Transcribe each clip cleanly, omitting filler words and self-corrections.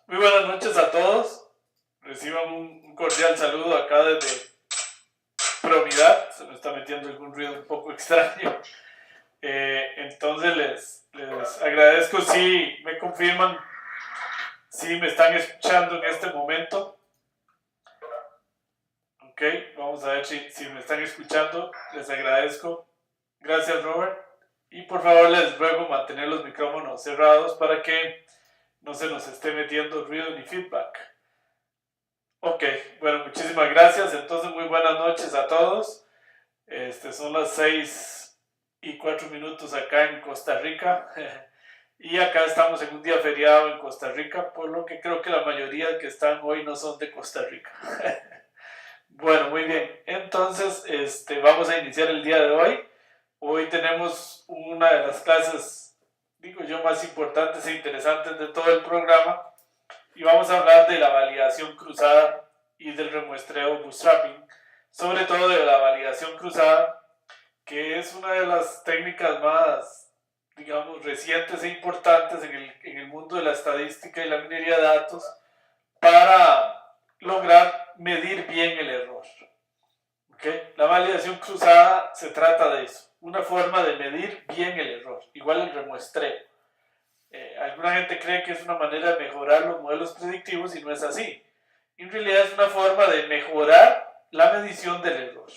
Muy buenas noches a todos. Reciban un cordial saludo acá desde Promidad. Se me está metiendo algún ruido un poco extraño. Entonces les agradezco si me confirman si me están escuchando en este momento. Ok, vamos a ver si me están escuchando. Les agradezco. Gracias, Robert. Y por favor les ruego mantener los micrófonos cerrados para que no se nos esté metiendo ruido ni feedback. Ok, bueno, muchísimas gracias. Entonces, muy buenas noches a todos. Son las 6:04 acá en Costa Rica. Y acá estamos en un día feriado en Costa Rica, por lo que creo que la mayoría que están hoy no son de Costa Rica. Bueno, muy bien. Entonces, vamos a iniciar el día de hoy. Hoy tenemos una de las clases, digo yo, más importantes e interesantes de todo el programa. Y vamos a hablar de la validación cruzada y del remuestreo bootstrapping, sobre todo de la validación cruzada, que es una de las técnicas más, digamos, recientes e importantes en el mundo de la estadística y la minería de datos para lograr medir bien el error. ¿Okay? La validación cruzada se trata de eso, una forma de medir bien el error, igual el remuestreo. Alguna gente cree que es una manera de mejorar los modelos predictivos y no es así. En realidad es una forma de mejorar la medición del error,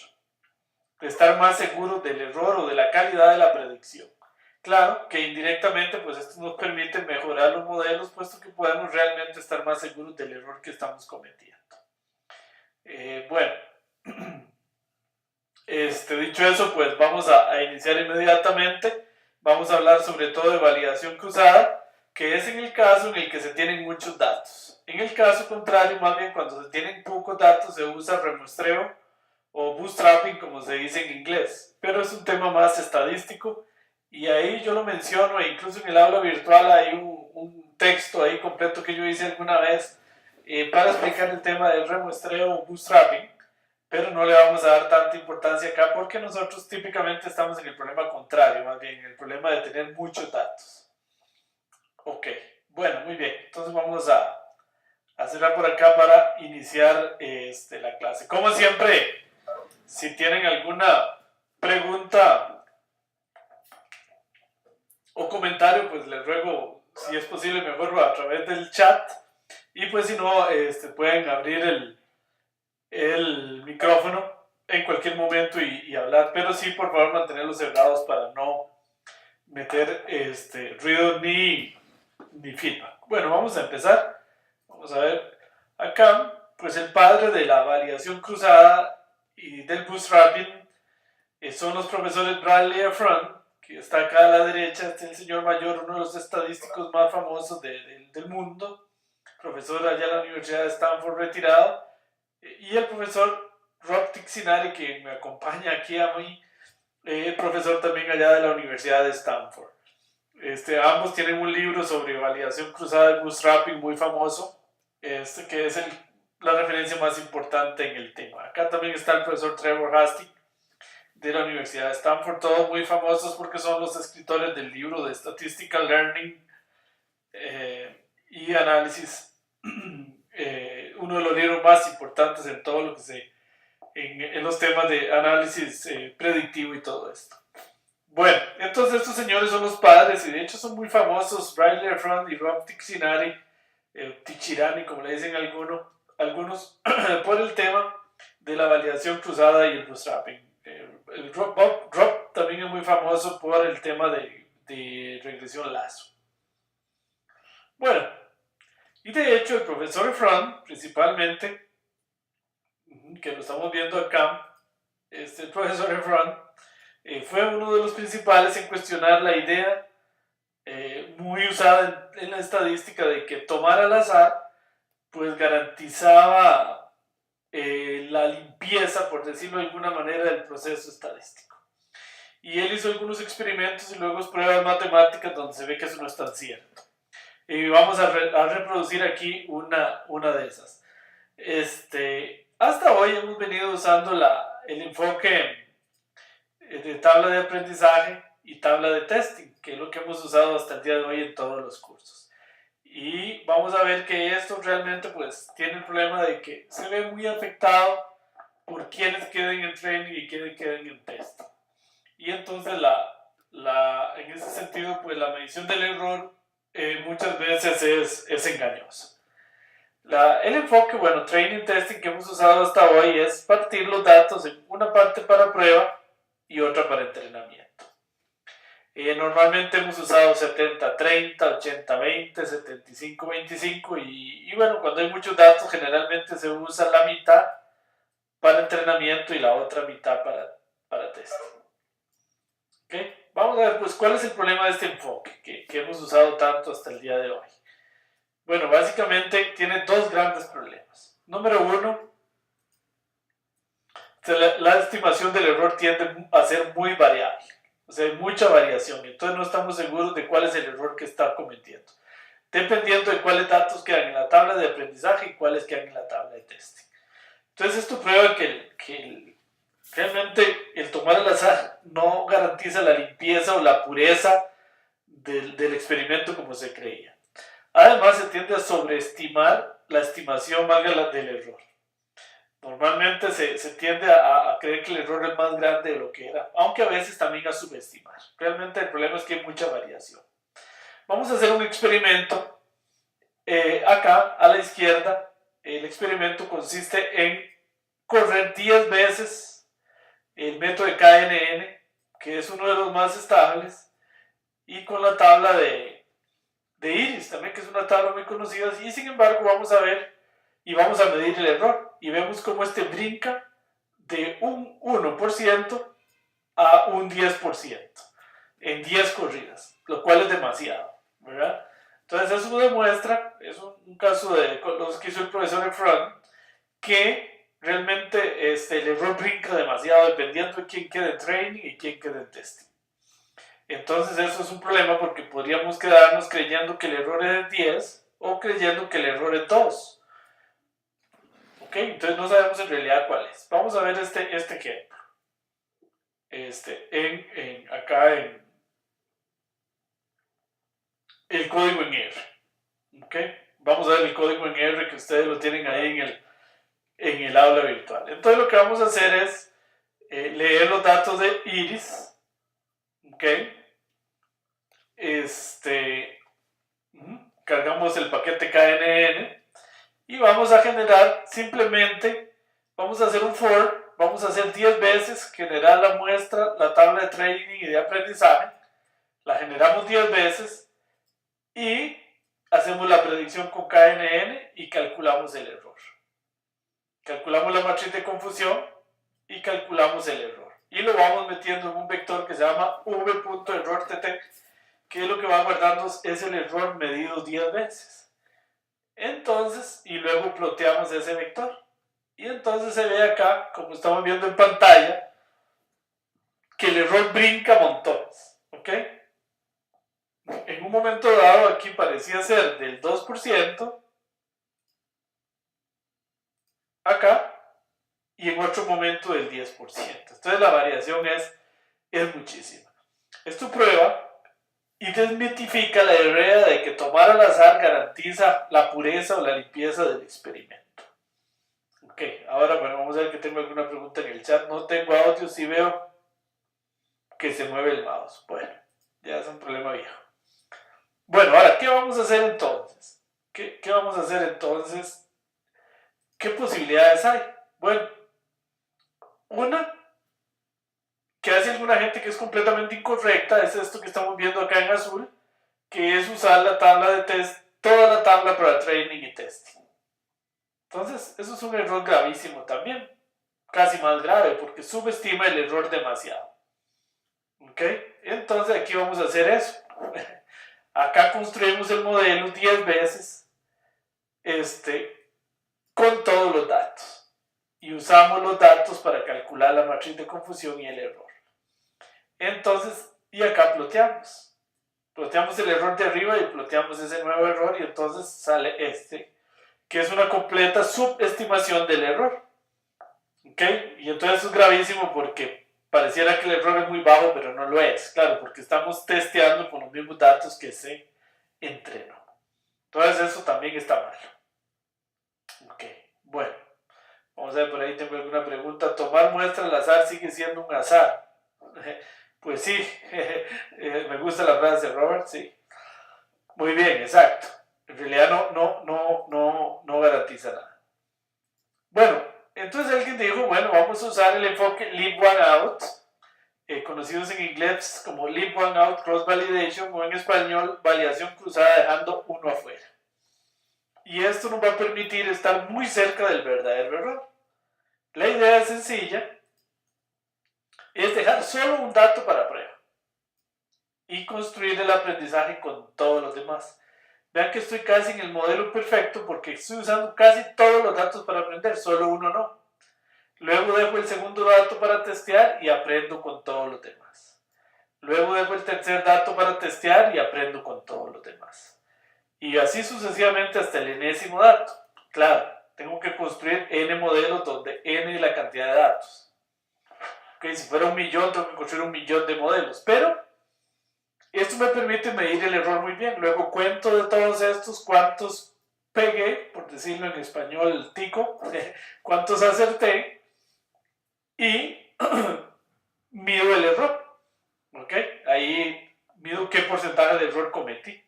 de estar más seguros del error o de la calidad de la predicción. Claro que indirectamente pues esto nos permite mejorar los modelos, puesto que podemos realmente estar más seguros del error que estamos cometiendo. Bueno, dicho eso, pues vamos a iniciar inmediatamente. Vamos a hablar sobre todo de validación cruzada, que es en el caso en el que se tienen muchos datos. En el caso contrario, más bien cuando se tienen pocos datos, se usa remuestreo o bootstrapping, como se dice en inglés. Pero es un tema más estadístico y ahí yo lo menciono, e incluso en el aula virtual hay un texto ahí completo que yo hice alguna vez para explicar el tema del remuestreo o bootstrapping. Pero no le vamos a dar tanta importancia acá porque nosotros típicamente estamos en el problema contrario, más bien en el problema de tener muchos datos. Ok, bueno, muy bien. Entonces vamos a cerrar por acá para iniciar la clase. Como siempre, si tienen alguna pregunta o comentario, pues les ruego, si es posible, mejor a través del chat. Y pues si no, pueden abrir el micrófono en cualquier momento y hablar, pero sí, por favor, mantenerlos cerrados para no meter ruido ni feedback. Bueno, vamos a empezar. Vamos a ver acá, pues el padre de la validación cruzada y del bootstrapping son los profesores Bradley Efron, que está acá a la derecha. Este es el señor mayor, uno de los estadísticos más famosos del mundo, profesor allá en la Universidad de Stanford retirado, y el profesor Rob Tixinari, que me acompaña aquí a mí, profesor también allá de la Universidad de Stanford. Ambos tienen un libro sobre validación cruzada de bootstrapping muy famoso, que es la referencia más importante en el tema. Acá también está el profesor Trevor Hastings de la Universidad de Stanford, todos muy famosos porque son los escritores del libro de Statistical Learning y Análisis, uno de los libros más importantes en todo lo que en los temas de análisis predictivo y todo esto. Bueno, entonces estos señores son los padres y de hecho son muy famosos, Bradley Efron y Rob Tixinari, Tichirani, como le dicen algunos, por el tema de la validación cruzada y el bootstrapping. Rob también es muy famoso por el tema de regresión lazo. Bueno, y de hecho el profesor Efron, principalmente, que lo estamos viendo acá, el profesor Efron, fue uno de los principales en cuestionar la idea muy usada en la estadística de que tomar al azar pues garantizaba la limpieza, por decirlo de alguna manera, del proceso estadístico. Y él hizo algunos experimentos y luego pruebas matemáticas donde se ve que eso no es tan cierto. Y vamos a reproducir aquí una de esas. Hasta hoy hemos venido usando el enfoque de tabla de aprendizaje y tabla de testing, que es lo que hemos usado hasta el día de hoy en todos los cursos. Y vamos a ver que esto realmente pues tiene el problema de que se ve muy afectado por quienes queden en training y quienes queden en test. Y entonces en ese sentido pues la medición del error muchas veces es engañosa. El enfoque, bueno, training testing que hemos usado hasta hoy es partir los datos en una parte para prueba y otra para entrenamiento. Normalmente hemos usado 70-30, 80-20, 75-25 y bueno, cuando hay muchos datos generalmente se usa la mitad para entrenamiento y la otra mitad para test. ¿Okay? Vamos a ver pues cuál es el problema de este enfoque que hemos usado tanto hasta el día de hoy. Bueno, básicamente tiene dos grandes problemas. Número uno, la estimación del error tiende a ser muy variable. O sea, hay mucha variación. Entonces no estamos seguros de cuál es el error que está cometiendo. Dependiendo de cuáles datos quedan en la tabla de aprendizaje y cuáles quedan en la tabla de testing. Entonces esto prueba que realmente el tomar al azar no garantiza la limpieza o la pureza del experimento como se creía. Además, se tiende a sobreestimar la estimación, valga la del error. Normalmente se tiende a creer que el error es más grande de lo que era, aunque a veces también a subestimar. Realmente el problema es que hay mucha variación. Vamos a hacer un experimento. Acá, a la izquierda, el experimento consiste en correr 10 veces el método de KNN, que es uno de los más estables, y con la tabla de IRIS también, que es una tabla muy conocida, y sin embargo vamos a ver y vamos a medir el error y vemos cómo este brinca de un 1% a un 10% en 10 corridas, lo cual es demasiado, ¿verdad? Entonces eso demuestra, es un caso de los que hizo el profesor Efron, que realmente el error brinca demasiado dependiendo de quién quede en training y quién quede en testing. Entonces eso es un problema porque podríamos quedarnos creyendo que el error es de 10 o creyendo que el error es 2. ¿Ok? Entonces no sabemos en realidad cuál es. Vamos a ver este ejemplo. Acá en el código en R. ¿Ok? Vamos a ver el código en R que ustedes lo tienen ahí en el aula virtual. Entonces lo que vamos a hacer es leer los datos de IRIS. ¿Ok? Cargamos el paquete KNN y vamos a generar simplemente, vamos a hacer un for, vamos a hacer 10 veces, generar la muestra, la tabla de training y de aprendizaje, la generamos 10 veces y hacemos la predicción con KNN y calculamos el error. Calculamos la matriz de confusión y calculamos el error. Y lo vamos metiendo en un vector que se llama v.errortt, que lo que va guardando es el error medido 10 veces. Entonces, y luego ploteamos ese vector. Y entonces se ve acá, como estamos viendo en pantalla, que el error brinca montones. ¿Ok? En un momento dado aquí parecía ser del 2%, acá, y en otro momento del 10%. Entonces la variación es muchísima. Esto prueba y desmitifica la idea de que tomar al azar garantiza la pureza o la limpieza del experimento. Ok, ahora bueno, vamos a ver que tengo alguna pregunta en el chat. No tengo audio, sí veo que se mueve el mouse. Bueno, ya es un problema viejo. Bueno, ahora, ¿qué vamos a hacer entonces? ¿Qué vamos a hacer entonces? ¿Qué posibilidades hay? Bueno, una que hace alguna gente que es completamente incorrecta es esto que estamos viendo acá en azul, que es usar la tabla de test, toda la tabla para training y testing. Entonces, eso es un error gravísimo también, casi más grave, porque subestima el error demasiado. ¿Ok? Entonces, aquí vamos a hacer eso. Acá construimos el modelo 10 veces con todos los datos. Y usamos los datos para calcular la matriz de confusión y el error. Entonces, y acá ploteamos. Ploteamos el error de arriba y ploteamos ese nuevo error y entonces sale que es una completa subestimación del error. ¿Ok? Y entonces eso es gravísimo porque pareciera que el error es muy bajo, pero no lo es. Claro, porque estamos testeando con los mismos datos que se entrenó. Entonces eso también está mal. Ok, bueno. Vamos a ver, por ahí tengo alguna pregunta. ¿Tomar muestra al azar sigue siendo un azar? Pues sí, me gusta la frase de Robert, sí. Muy bien, exacto. En realidad no garantiza nada. Bueno, entonces alguien dijo, bueno, vamos a usar el enfoque Leave One Out, conocidos en inglés como Leave One Out Cross Validation, o en español, validación cruzada dejando uno afuera. Y esto nos va a permitir estar muy cerca del verdadero error. La idea es sencilla, es dejar solo un dato para prueba y construir el aprendizaje con todos los demás. Vean que estoy casi en el modelo perfecto porque estoy usando casi todos los datos para aprender, solo uno no. Luego dejo el segundo dato para testear y aprendo con todos los demás. Luego dejo el tercer dato para testear y aprendo con todos los demás. Y así sucesivamente hasta el enésimo dato. Claro, tengo que construir n modelos donde n es la cantidad de datos. Okay, si fuera 1.000.000, tengo que construir 1.000.000 de modelos. Pero esto me permite medir el error muy bien. Luego cuento de todos estos cuántos pegué, por decirlo en español tico, cuántos acerté y mido el error. ¿Okay? Ahí mido qué porcentaje de error cometí.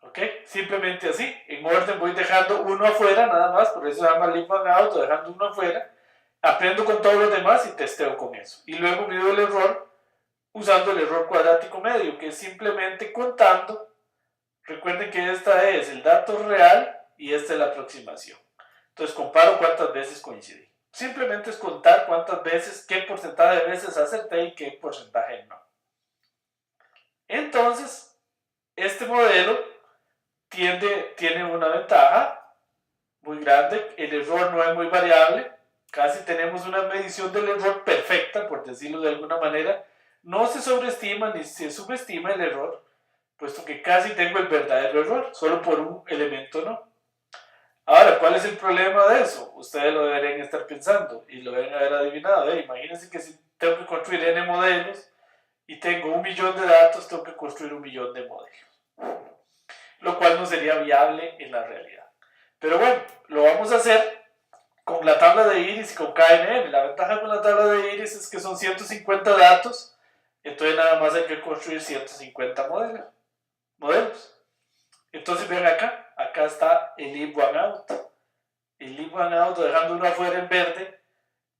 ¿Okay? Simplemente así, en orden voy dejando uno afuera nada más, por eso se llama Leave One Out, dejando uno afuera, aprendo con todos los demás y testeo con eso. Y luego mido el error usando el error cuadrático medio, que es simplemente contando. Recuerden que esta es el dato real y esta es la aproximación. Entonces comparo cuántas veces coincidí. Simplemente es contar cuántas veces, qué porcentaje de veces acerté y qué porcentaje no. Entonces, este modelo tiene una ventaja muy grande. El error no es muy variable. Casi tenemos una medición del error perfecta, por decirlo de alguna manera. No se sobreestima ni se subestima el error, puesto que casi tengo el verdadero error, solo por un elemento no. Ahora, ¿cuál es el problema de eso? Ustedes lo deberían estar pensando y lo deben haber adivinado. Imagínense que si tengo que construir n modelos y tengo 1.000.000 de datos, tengo que construir 1.000.000 de modelos, lo cual no sería viable en la realidad. Pero bueno, lo vamos a hacer con la tabla de iris y con KNN. La ventaja con la tabla de iris es que son 150 datos, entonces nada más hay que construir 150 modelos. Entonces ven acá está el Leave One Out. El Leave One Out, dejando uno afuera en verde,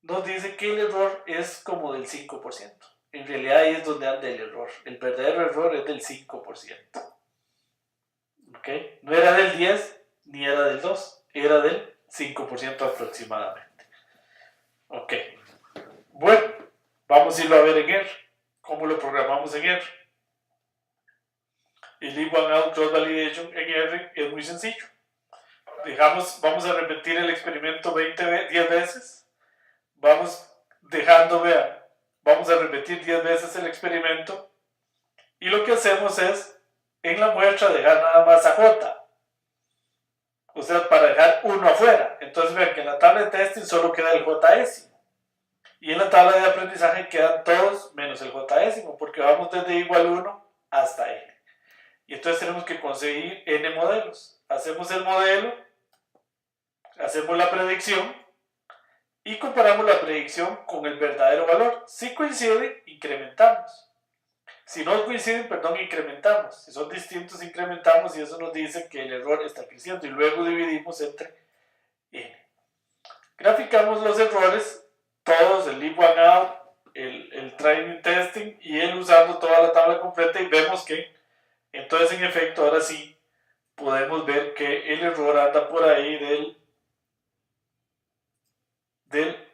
nos dice que el error es como del 5%. En realidad ahí es donde anda el error. El verdadero error es del 5%. ¿Okay? No era del 10 ni era del 2, era del 5% aproximadamente. Ok. Bueno, vamos a irlo a ver en R. ¿Cómo lo programamos en R? El Leave One Out Cross Validation en R es muy sencillo. Vamos a repetir el experimento 10 veces. Vamos dejando, vean, vamos a repetir 10 veces el experimento. Y lo que hacemos es, en la muestra, dejar nada más a J. O sea, para dejar uno afuera. Entonces vean que en la tabla de testing solo queda el JS. Y en la tabla de aprendizaje quedan todos menos el JS, porque vamos desde igual 1 hasta N. Y entonces tenemos que conseguir N modelos. Hacemos el modelo, hacemos la predicción y comparamos la predicción con el verdadero valor. Si coincide, incrementamos. Si no coinciden, incrementamos. Si son distintos, incrementamos y eso nos dice que el error está creciendo y luego dividimos entre N. Graficamos los errores, todos, el Leave One Out, el Training Testing y él usando toda la tabla completa y vemos que entonces en efecto ahora sí podemos ver que el error anda por ahí del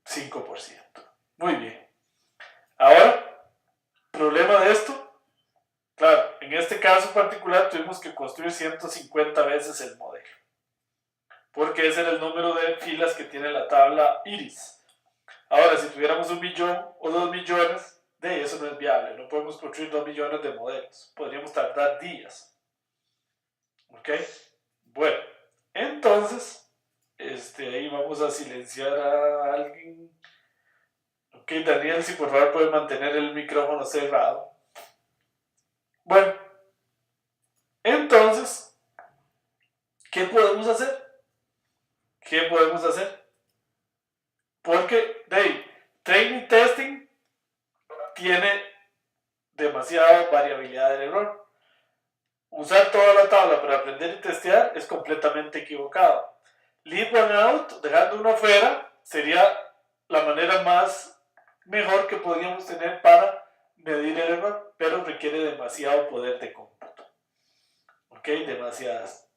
5%. Muy bien. Ahora, problema de esto. Claro, en este caso particular tuvimos que construir 150 veces el modelo, porque ese era el número de filas que tiene la tabla iris. Ahora, si tuviéramos 1.000.000 o 2.000.000, de eso no es viable, no podemos construir 2.000.000 de modelos, podríamos tardar días. ¿Ok? Bueno, entonces, ahí vamos a silenciar a alguien. Ok, Daniel, si por favor puede mantener el micrófono cerrado. Bueno, entonces, ¿Qué podemos hacer? ¿Qué podemos hacer? Porque training testing tiene demasiada variabilidad del error. Usar toda la tabla para aprender y testear es completamente equivocado. Leave one out, dejando uno afuera, sería la manera más mejor que podríamos tener para medir el error, pero requiere demasiado poder de cómputo. Ok, demasiadas.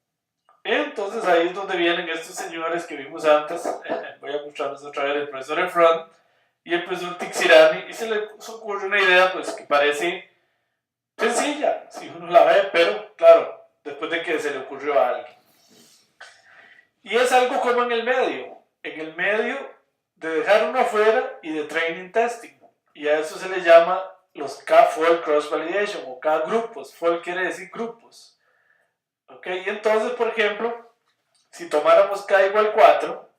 Entonces ahí es donde vienen estos señores que vimos antes. Voy a mostrarles otra vez el profesor Efron y el profesor Tixirani, y se les ocurre una idea pues que parece sencilla, si uno la ve, pero claro, después de que se le ocurrió a alguien. Y es algo como en el medio de dejar uno afuera y de training testing. Y a eso se le llama los K-Fold Cross Validation o K-grupos. Fold quiere decir grupos. ¿Ok? Y entonces, por ejemplo, si tomáramos K igual 4,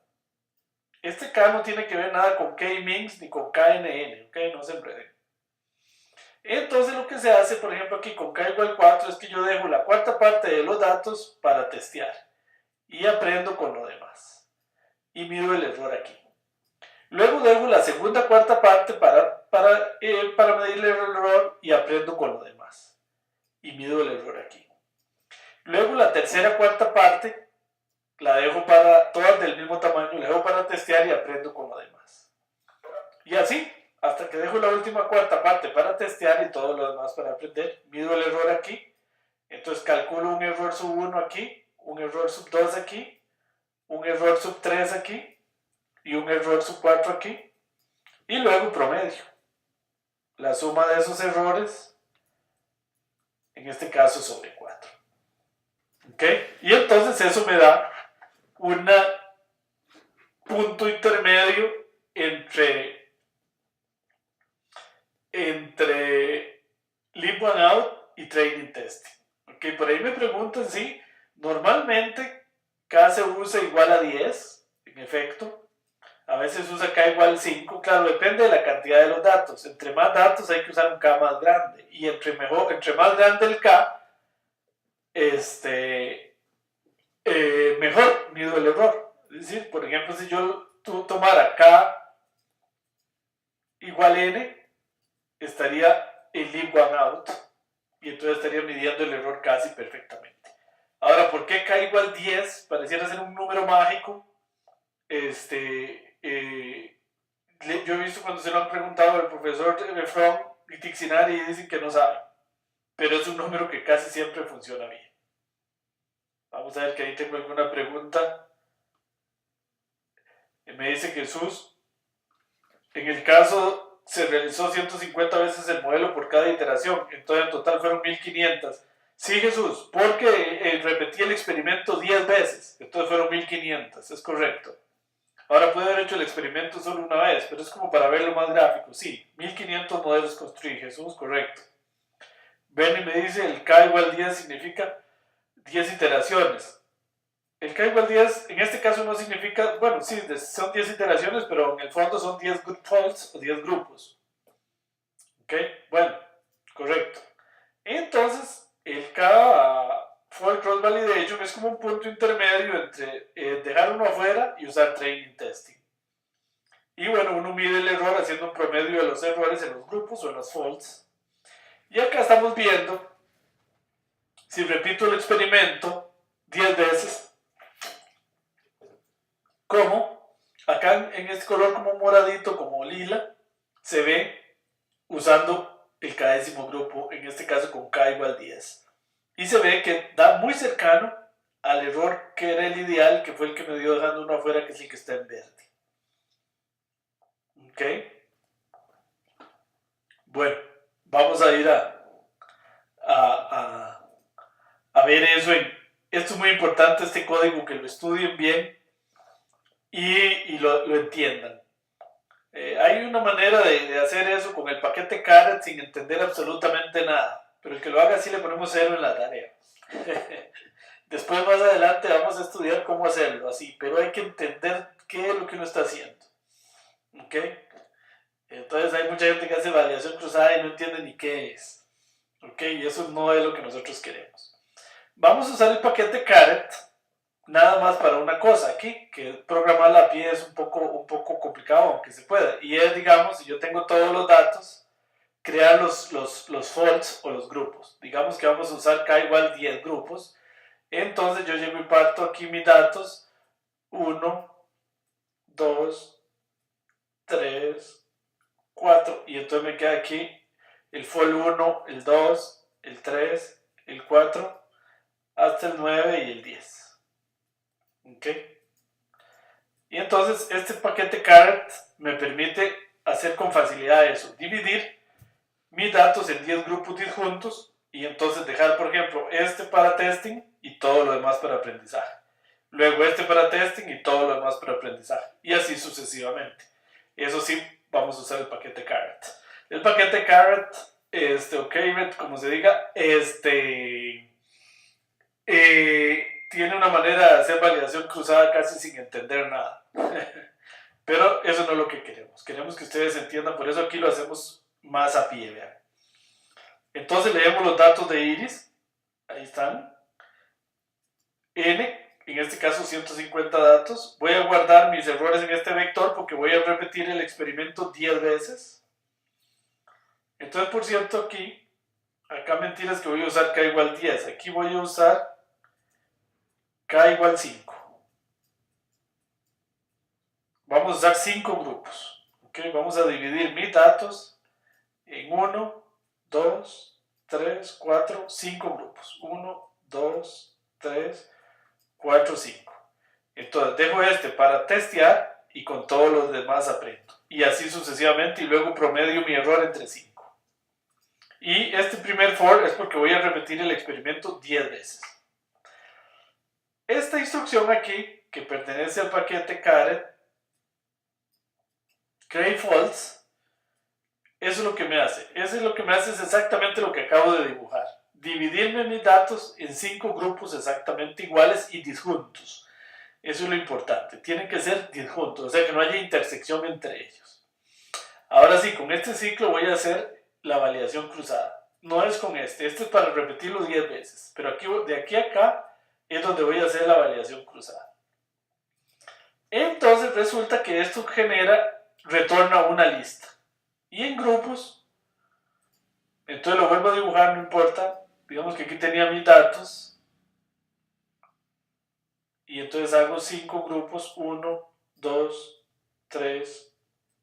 este K no tiene que ver nada con K-Mins ni con KNN. ¿Ok? No se enreden. Entonces lo que se hace, por ejemplo, aquí con K igual 4 es que yo dejo la cuarta parte de los datos para testear y aprendo con lo demás y mido el error aquí. Luego dejo la segunda cuarta parte para medir el error y aprendo con lo demás y mido el error aquí. Luego la tercera cuarta parte la dejo para todas del mismo tamaño, la dejo para testear y aprendo con lo demás. Y así hasta que dejo la última cuarta parte para testear y todo lo demás para aprender. Mido el error aquí, entonces calculo un error sub 1 aquí, un error sub 2 aquí, un error sub 3 aquí y un error sub 4 aquí, y luego promedio la suma de esos errores, en este caso sobre 4. ¿Ok? Y entonces eso me da un punto intermedio entre leave one out y training testing. Ok, por ahí me preguntan si normalmente K se usa igual a 10, en efecto. A veces usa K igual a 5, claro, depende de la cantidad de los datos. Entre más datos hay que usar un K más grande. Y entre más grande el K, mejor mido el error. Es decir, por ejemplo, si yo tomara K igual N, estaría en leave one out y entonces estaría midiendo el error casi perfectamente. Ahora, ¿por qué K igual 10? Pareciera ser un número mágico. Yo he visto cuando se lo han preguntado al profesor Efron y Tixinari y dicen que no saben, pero es un número que casi siempre funciona bien. Vamos a ver que ahí tengo alguna pregunta. Me dice Jesús, en el caso se realizó 150 veces el modelo por cada iteración, entonces en total fueron 1500. Sí, Jesús, porque repetí el experimento 10 veces, entonces fueron 1500, es correcto. Ahora puede haber hecho el experimento solo una vez, pero es como para verlo más gráfico. Sí, 1500 modelos construí, Jesús, correcto. Benny me dice, el K igual 10 significa 10 iteraciones. El K igual 10, en este caso no significa, bueno, sí, son 10 iteraciones, pero en el fondo son 10 good faults o 10 grupos. ¿Ok? Bueno, correcto. Entonces, el K-Fold Cross Validation es como un punto intermedio entre dejar uno afuera y usar training testing. Y bueno, uno mide el error haciendo un promedio de los errores en los grupos o en los faults. Y acá estamos viendo, si repito el experimento 10 veces, como acá en este color como moradito, como lila, se ve usando el k-décimo grupo, en este caso con K igual 10. Y se ve que da muy cercano al error que era el ideal, que fue el que me dio dejando uno afuera, que es el que está en verde. ¿Ok? Bueno, vamos a ir a ver eso. Esto es muy importante, este código, que lo estudien bien y lo entiendan. Hay una manera de hacer eso con el paquete Caret sin entender absolutamente nada, pero el que lo haga así le ponemos 0 en la tarea. Después más adelante vamos a estudiar cómo hacerlo así, pero hay que entender qué es lo que uno está haciendo. ¿Ok? Entonces hay mucha gente que hace validación cruzada y no entiende ni qué es. ¿Ok? Y eso no es lo que nosotros queremos. Vamos a usar el paquete Caret nada más para una cosa aquí, que programar a pie es un poco complicado, aunque se pueda. Y es, digamos, si yo tengo todos los datos, crear los folds o los grupos. Digamos que vamos a usar K igual 10 grupos. Entonces yo llego y parto aquí mis datos. 1, 2, 3, 4. Y entonces me queda aquí el fold 1, el 2, el 3, el 4, hasta el 9 y el 10. ¿Ok? Y entonces este paquete caret me permite hacer con facilidad eso, dividir mis datos en 10 grupos disjuntos y entonces dejar, por ejemplo, este para testing y todo lo demás para aprendizaje. Luego este para testing y todo lo demás para aprendizaje. Y así sucesivamente. Eso sí, vamos a usar el paquete caret. El paquete caret, o caret, como se diga, tiene una manera de hacer validación cruzada casi sin entender nada. Pero eso no es lo que queremos. Queremos que ustedes entiendan, por eso aquí lo hacemos más a pie, vean. Entonces leemos los datos de iris. Ahí están. N, en este caso 150 datos. Voy a guardar mis errores en este vector porque voy a repetir el experimento 10 veces. Entonces, por cierto, aquí, acá mentiras que voy a usar K igual 10. Aquí voy a usar K igual 5. Vamos a usar 5 grupos. ¿Okay? Vamos a dividir mis datos en 1, 2, 3, 4, 5 grupos. 1, 2, 3, 4, 5. Entonces dejo este para testear y con todos los demás aprendo. Y así sucesivamente y luego promedio mi error entre 5. Y este primer for es porque voy a repetir el experimento 10 veces. Esta instrucción aquí, que pertenece al paquete caret, create false, eso es lo que me hace. Eso es lo que me hace, es exactamente lo que acabo de dibujar. Dividirme mis datos en 5 grupos exactamente iguales y disjuntos. Eso es lo importante. Tienen que ser disjuntos, o sea que no haya intersección entre ellos. Ahora sí, con este ciclo voy a hacer la validación cruzada. No es con este es para repetirlo 10 veces. Pero aquí, de aquí a acá es donde voy a hacer la validación cruzada. Entonces resulta que esto retorna una lista. Y en grupos, entonces lo vuelvo a dibujar, no importa. Digamos que aquí tenía mis datos. Y entonces hago 5 grupos, 1, 2, 3,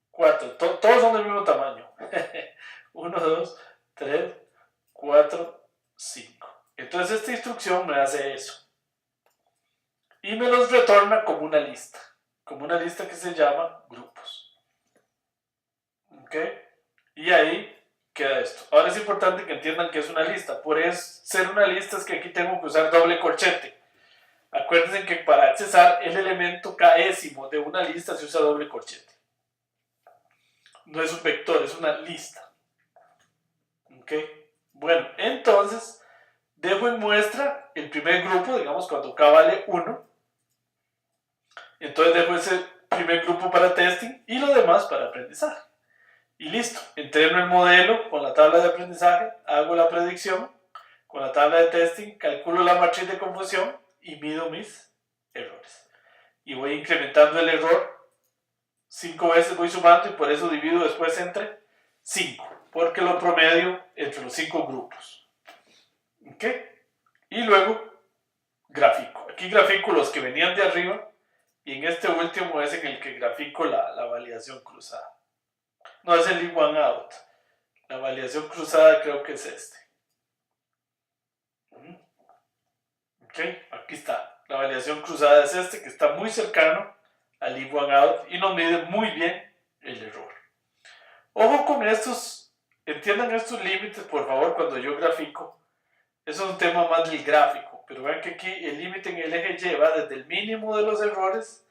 4. Todos son del mismo tamaño. 1, 2, 3, 4, 5. Entonces esta instrucción me hace eso. Y me los retorna como una lista. Como una lista que se llama grupos. ¿Ok? Y ahí queda esto. Ahora es importante que entiendan que es una lista. Por eso ser una lista es que aquí tengo que usar doble corchete. Acuérdense que para accesar el elemento késimo de una lista se usa doble corchete. No es un vector, es una lista. ¿Ok? Bueno, entonces dejo en muestra el primer grupo, digamos cuando k vale 1. Entonces dejo ese primer grupo para testing y lo demás para aprendizaje. Y listo, entreno el modelo con la tabla de aprendizaje, hago la predicción, con la tabla de testing, calculo la matriz de confusión y mido mis errores. Y voy incrementando el error 5 veces, voy sumando y por eso divido después entre 5, porque lo promedio entre los 5 grupos. ¿Ok? Y luego grafico. Aquí grafico los que venían de arriba y en este último es en el que grafico la validación cruzada. No es el in one out. La validación cruzada creo que es este. Ok, aquí está. La validación cruzada es este, que está muy cercano al in one out y nos mide muy bien el error. Ojo con estos, entiendan estos límites por favor cuando yo grafico. Eso es un tema más del gráfico, pero vean que aquí el límite en el eje Y va desde el mínimo de los errores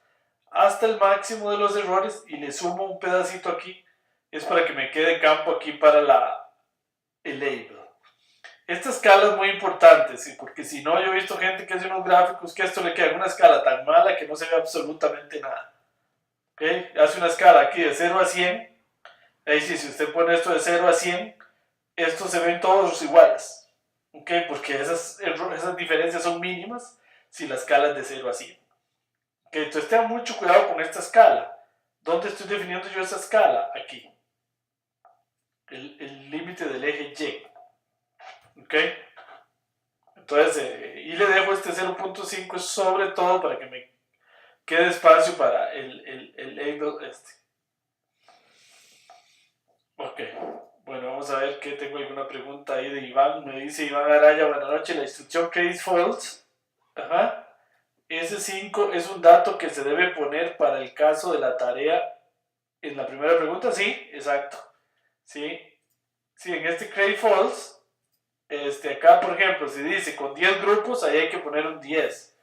hasta el máximo de los errores y le sumo un pedacito aquí. Es para que me quede campo aquí para el label. Esta escala es muy importante, ¿sí? Porque si no, yo he visto gente que hace unos gráficos que esto le queda en una escala tan mala que no se ve absolutamente nada. ¿Okay? Hace una escala aquí de 0 a 100. Ahí sí, si usted pone esto de 0 a 100, estos se ven todos iguales. ¿Okay? Porque esas diferencias son mínimas. si la escala es de 0 a 100. Okay, entonces tengan mucho cuidado con esta escala. ¿Dónde estoy definiendo yo esa escala? Aquí. El límite del eje Y. ¿Ok? Entonces, y le dejo este 0.5 sobre todo para que me quede espacio para el angle este. Ok. Bueno, vamos a ver que tengo alguna pregunta ahí de Iván. Me dice Iván Araya, buenas noches. La instrucción credit false. Ajá. Ese 5 es un dato que se debe poner para el caso de la tarea. En la primera pregunta, sí, exacto. Sí, sí, en este credit false, acá por ejemplo, si dice con 10 grupos, ahí hay que poner un 10.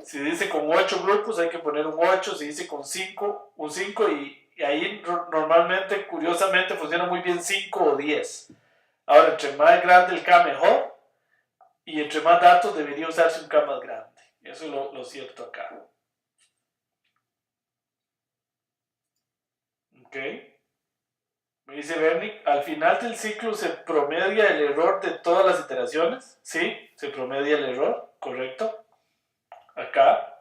Si dice con 8 grupos, hay que poner un 8. Si dice con 5, un 5. Y ahí normalmente, curiosamente, funciona muy bien 5 o 10. Ahora, entre más grande el K, mejor. Y entre más datos, debería usarse un K más grande. Eso es lo cierto acá. ¿Ok? Me dice Bernie, al final del ciclo se promedia el error de todas las iteraciones. Sí, se promedia el error, correcto. Acá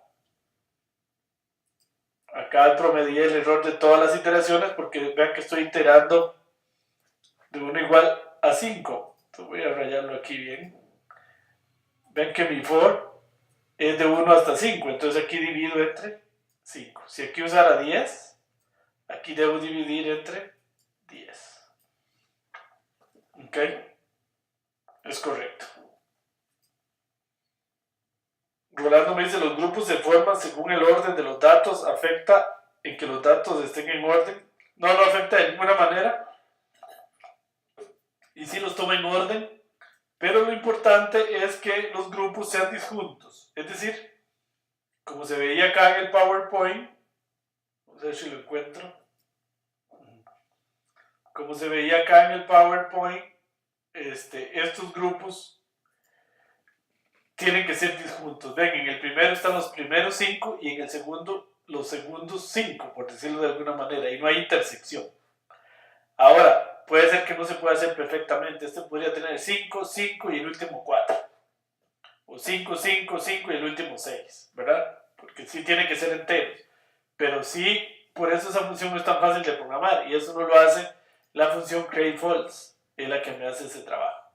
promedié el error de todas las iteraciones porque vean que estoy iterando de 1 igual a 5. Entonces voy a rayarlo aquí bien. Ven que mi for es de 1 hasta 5, entonces aquí divido entre 5. Si aquí usara 10, aquí debo dividir entre 10. ¿Ok? Es correcto. Rolando me dice, los grupos se forman según el orden de los datos, ¿afecta en que los datos estén en orden? No, no afecta de ninguna manera. Y sí los toma en orden, pero lo importante es que los grupos sean disjuntos. Es decir, como se veía acá en el PowerPoint, vamos a ver si lo encuentro. Como se veía acá en el PowerPoint, estos grupos tienen que ser disjuntos. Ven, en el primero están los primeros 5 y en el segundo los segundos 5, por decirlo de alguna manera, y no hay intersección. Ahora, puede ser que no se pueda hacer perfectamente. Este podría tener 5, 5 y el último 4. O 5, 5, 5 y el último 6, ¿verdad? Porque sí tiene que ser enteros. Pero sí, por eso esa función no es tan fácil de programar. Y eso no lo hace la función create false. Es la que me hace ese trabajo.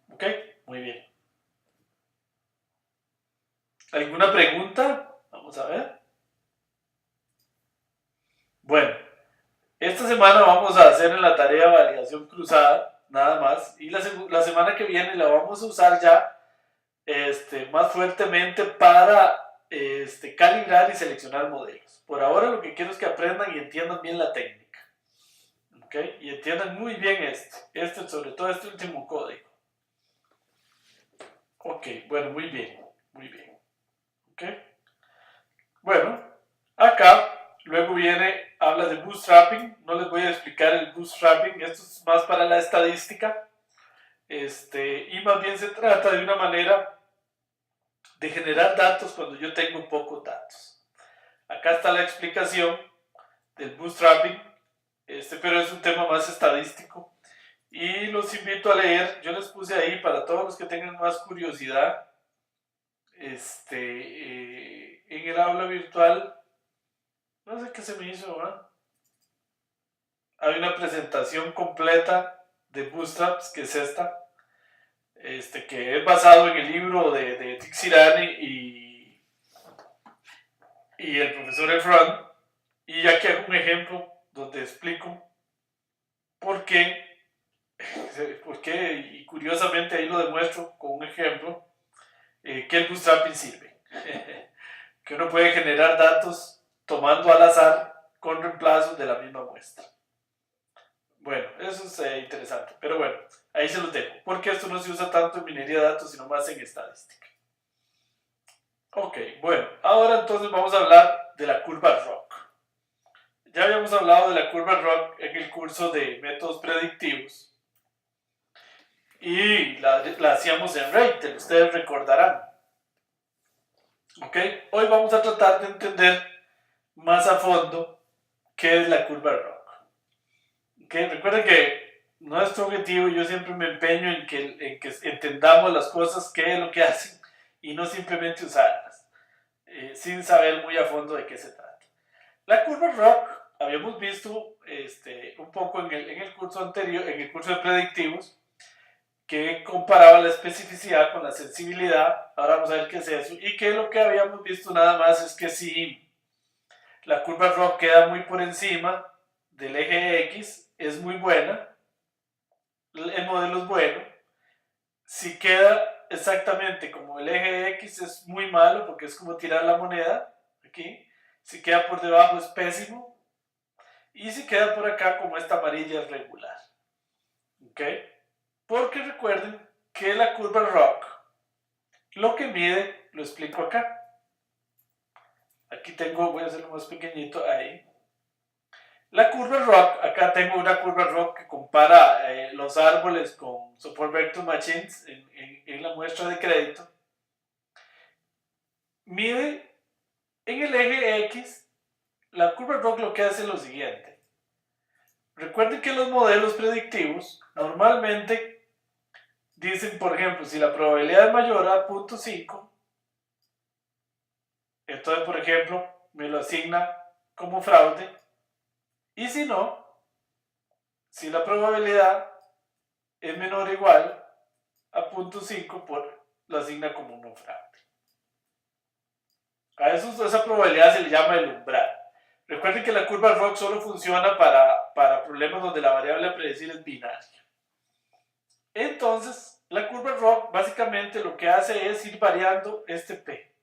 ¿Ok? Muy bien. ¿Alguna pregunta? Vamos a ver. Bueno, esta semana vamos a hacer en la tarea validación cruzada, nada más. Y la semana que viene la vamos a usar ya más fuertemente para calibrar y seleccionar modelos. Por ahora lo que quiero es que aprendan y entiendan bien la técnica. ¿Ok? Y entiendan muy bien sobre todo este último código. Ok, bueno, muy bien, muy bien. ¿Ok? Bueno, acá luego habla de bootstrapping. No les voy a explicar el bootstrapping, esto es más para la estadística. Y más bien se trata de una manera de generar datos cuando yo tengo pocos datos. Acá está la explicación del bootstrapping, pero es un tema más estadístico. Y los invito a leer, yo les puse ahí para todos los que tengan más curiosidad, en el aula virtual, no sé qué se me hizo, ¿verdad? Hay una presentación completa de Bootstraps, que es esta, que es basado en el libro de Dick Sirani y el profesor Efron. Y aquí hago un ejemplo donde explico por qué, y curiosamente ahí lo demuestro con un ejemplo, que el bootstrapping sirve. Que uno puede generar datos tomando al azar con reemplazos de la misma muestra. Bueno, eso es interesante, pero bueno, ahí se los dejo, porque esto no se usa tanto en minería de datos, sino más en estadística. Ok, bueno, ahora entonces vamos a hablar de la curva ROC. Ya habíamos hablado de la curva ROC en el curso de métodos predictivos y la hacíamos en Ratel, ustedes recordarán. Ok, hoy vamos a tratar de entender más a fondo qué es la curva ROC. Okay, recuerden que nuestro objetivo, yo siempre me empeño en que entendamos las cosas, qué es lo que hacen y no simplemente usarlas, sin saber muy a fondo de qué se trata. La curva ROC, habíamos visto un poco en el curso anterior, en el curso de predictivos, que comparaba la especificidad con la sensibilidad. Ahora vamos a ver qué es eso, y que lo que habíamos visto nada más es que si la curva ROC queda muy por encima del eje X, es muy buena, el modelo es bueno. Si queda exactamente como el eje X, es muy malo, porque es como tirar la moneda aquí. Si queda por debajo, es pésimo. Y si queda por acá, como esta amarilla, es regular. ¿Ok? Porque recuerden que la curva ROC, lo que mide, lo explico acá. Aquí tengo, voy a hacerlo más pequeñito, ahí. La curva ROC, acá tengo una curva ROC que compara los árboles con Support Vector Machines en la muestra de crédito. Mide en el eje X, la curva ROC lo que hace es lo siguiente. Recuerden que los modelos predictivos normalmente dicen, por ejemplo, si la probabilidad es mayor a 0.5, entonces, por ejemplo, me lo asigna como fraude. Y si no, si la probabilidad es menor o igual a 0.5, lo asigna como no fraude. A esa probabilidad se le llama el umbral. Recuerden que la curva ROC solo funciona para problemas donde la variable a predecir es binaria. Entonces, la curva ROC básicamente lo que hace es ir variando este P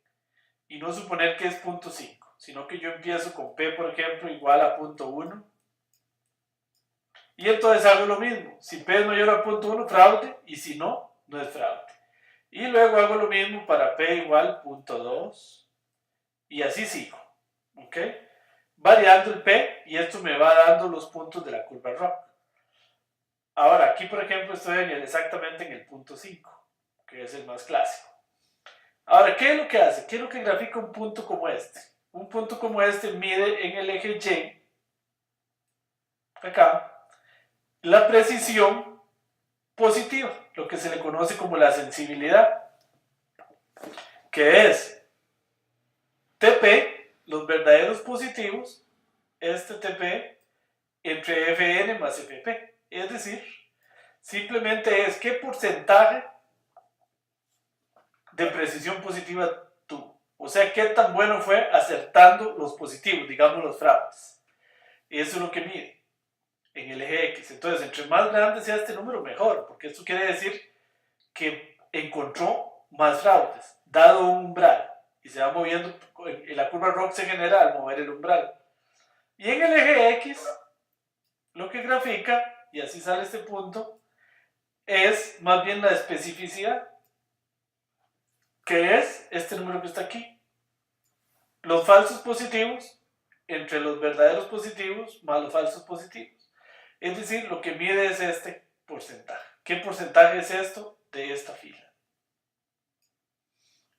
y no suponer que es 0.5, sino que yo empiezo con P, por ejemplo, igual a 0.1, y entonces hago lo mismo. Si P es mayor a 0.1, fraude, y si no, no es fraude. Y luego hago lo mismo para P igual 0.2, y así sigo. ¿Ok? Variando el P, y esto me va dando los puntos de la curva ROC. Ahora, aquí por ejemplo estoy exactamente en el punto 5, que es el más clásico. Ahora, ¿qué es lo que hace? ¿Qué es lo que grafica un punto como este? Un punto como este mide en el eje Y, acá, la precisión positiva, lo que se le conoce como la sensibilidad, que es TP, los verdaderos positivos, este TP entre Fn más Fp. Es decir, simplemente es qué porcentaje de precisión positiva tuvo. O sea, qué tan bueno fue acertando los positivos, digamos los fraudes. Eso es lo que mide en el eje X. Entonces, entre más grande sea este número, mejor, porque esto quiere decir que encontró más fraudes, dado un umbral, y se va moviendo, la curva ROC se genera al mover el umbral. Y en el eje X, lo que grafica, y así sale este punto, es más bien la especificidad, que es este número que está aquí. Los falsos positivos entre los verdaderos positivos más los falsos positivos. Es decir, lo que mide es este porcentaje. ¿Qué porcentaje es esto de esta fila?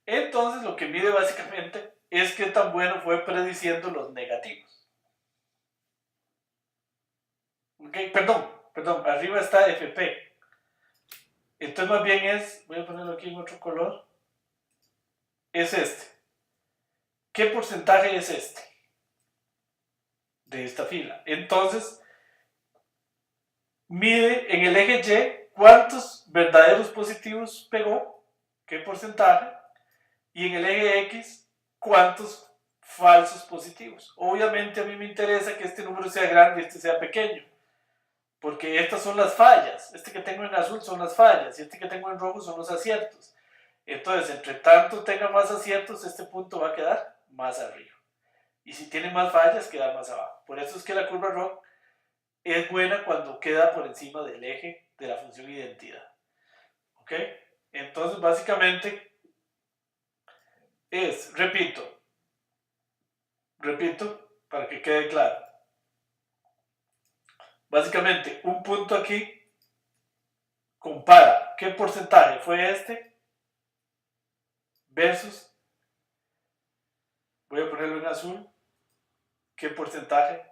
Entonces, lo que mide básicamente es qué tan bueno fue prediciendo los negativos. ¿Ok? Perdón, arriba está FP. Entonces, más bien es, voy a ponerlo aquí en otro color, es este. ¿Qué porcentaje es este de esta fila? Entonces, mide en el eje Y cuántos verdaderos positivos pegó, qué porcentaje, y en el eje X cuántos falsos positivos. Obviamente a mí me interesa que este número sea grande y este sea pequeño, porque estas son las fallas. Este que tengo en azul son las fallas y este que tengo en rojo son los aciertos. Entonces, entre tanto tenga más aciertos, este punto va a quedar más arriba. Y si tiene más fallas, queda más abajo. Por eso es que la curva ROC es buena cuando queda por encima del eje de la función identidad. ¿Ok? Entonces, básicamente es, repito, para que quede claro. Básicamente, un punto aquí compara qué porcentaje fue este versus, voy a ponerlo en azul, qué porcentaje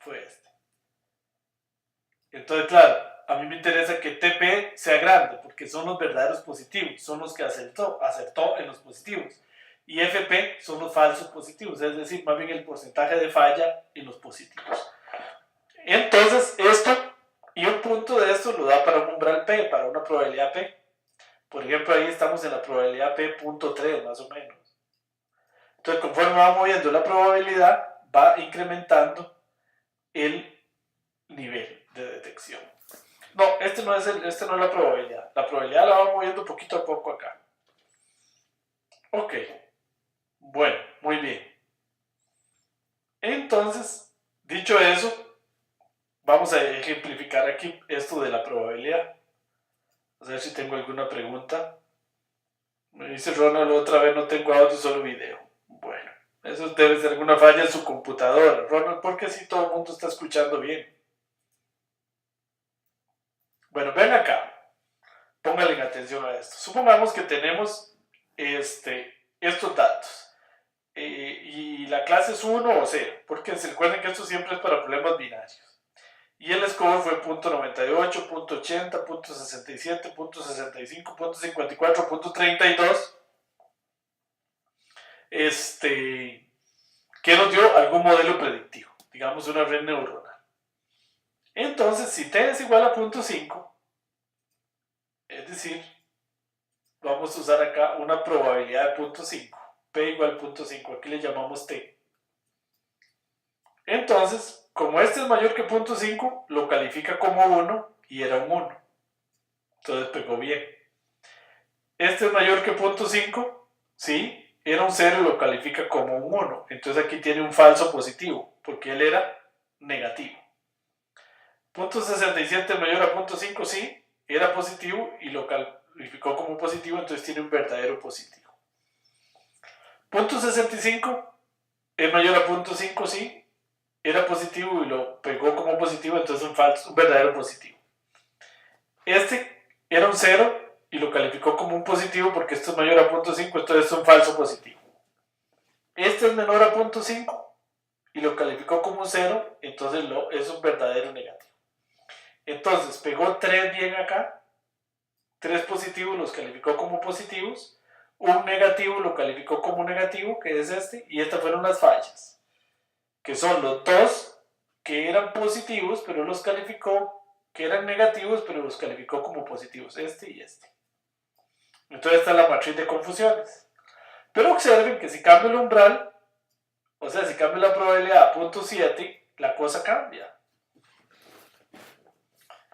fue este. Entonces, claro, a mí me interesa que TP sea grande, porque son los verdaderos positivos, son los que acertó en los positivos. Y FP son los falsos positivos, es decir, más bien el porcentaje de falla en los positivos. Entonces, esto y un punto de esto lo da para un umbral P, para una probabilidad P. Por ejemplo, ahí estamos en la probabilidad P.3, más o menos. Entonces, conforme va moviendo la probabilidad, va incrementando el nivel de detección. No, este no es la probabilidad. La probabilidad la va moviendo poquito a poco acá. Ok. Bueno, muy bien. Entonces, dicho eso, vamos a ejemplificar aquí esto de la probabilidad. A ver si tengo alguna pregunta. Me dice Ronald otra vez, no tengo audio, solo video. Bueno, eso debe ser alguna falla en su computadora. Ronald, ¿por qué si todo el mundo está escuchando bien? Bueno, ven acá. Pónganle atención a esto. Supongamos que tenemos estos datos. Y la clase es 1 o 0, porque se recuerden que esto siempre es para problemas binarios. Y el score fue .98, .80, .67, .65, .54, .32. Que nos dio algún modelo predictivo, digamos una red neuronal. Entonces, si t es igual a 0.5, es decir, vamos a usar acá una probabilidad de 0.5, p igual a 0.5, aquí le llamamos t. Entonces, como este es mayor que 0.5, lo califica como 1 y era un 1. Entonces pegó bien. Este es mayor que 0.5, ¿sí? Era un 0 y lo califica como un 1. Entonces aquí tiene un falso positivo, porque él era negativo. 0.67 mayor a 0.5, sí, era positivo y lo calificó como positivo, entonces tiene un verdadero positivo. 0.65 es mayor a 0.5, sí, era positivo y lo pegó como positivo, entonces un verdadero positivo. Este era un 0 y lo calificó como un positivo porque esto es mayor a 0.5, entonces es un falso positivo. Este es menor a 0.5 y lo calificó como un 0, entonces es un verdadero negativo. Entonces pegó 3 bien acá, 3 positivos los calificó como positivos, un negativo lo calificó como negativo, que es este, y estas fueron las fallas, que son los dos que eran positivos, pero los calificó, que eran negativos, pero los calificó como positivos, este y este. Entonces esta es la matriz de confusiones. Pero observen que si cambio el umbral, o sea, si cambio la probabilidad a 0.7, la cosa cambia.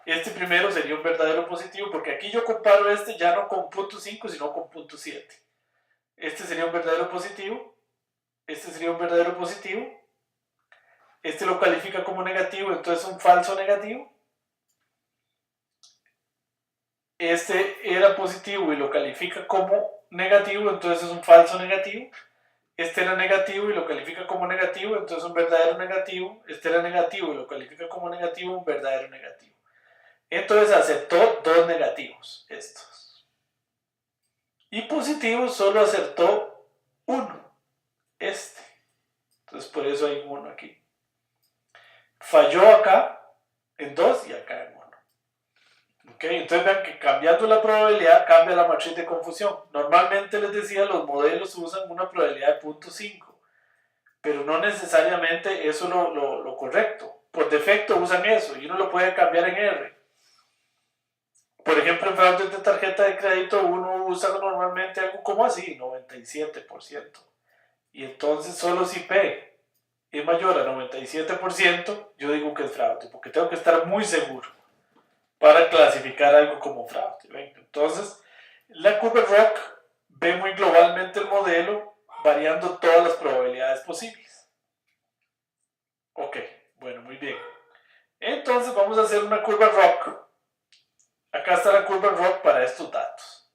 Este primero sería un verdadero positivo, porque aquí yo comparo este ya no con 0.5, sino con 0.7. Este sería un verdadero positivo, este sería un verdadero positivo, este lo califica como negativo, entonces un falso negativo. Este era positivo y lo califica como negativo, entonces es un falso negativo. Este era negativo y lo califica como negativo, entonces un verdadero negativo. Este era negativo y lo califica como negativo, un verdadero negativo. Entonces aceptó dos negativos, estos. Y positivos solo acertó uno, este. Entonces por eso hay uno aquí. Falló acá en 2 y acá en 1. Okay, entonces vean que cambiando la probabilidad cambia la matriz de confusión. Normalmente les decía, los modelos usan una probabilidad de 0.5, pero no necesariamente eso es lo correcto. Por defecto usan eso y uno lo puede cambiar en R. Por ejemplo, en fraudes de tarjeta de crédito uno usa normalmente algo como así, 97%. Y entonces solo si P es mayor a 97%, yo digo que es fraude, porque tengo que estar muy seguro para clasificar algo como fraude. ¿Ven? Entonces, la curva ROC ve muy globalmente el modelo, variando todas las probabilidades posibles. Ok, bueno, muy bien. Entonces vamos a hacer una curva ROC. Acá está la curva ROC para estos datos.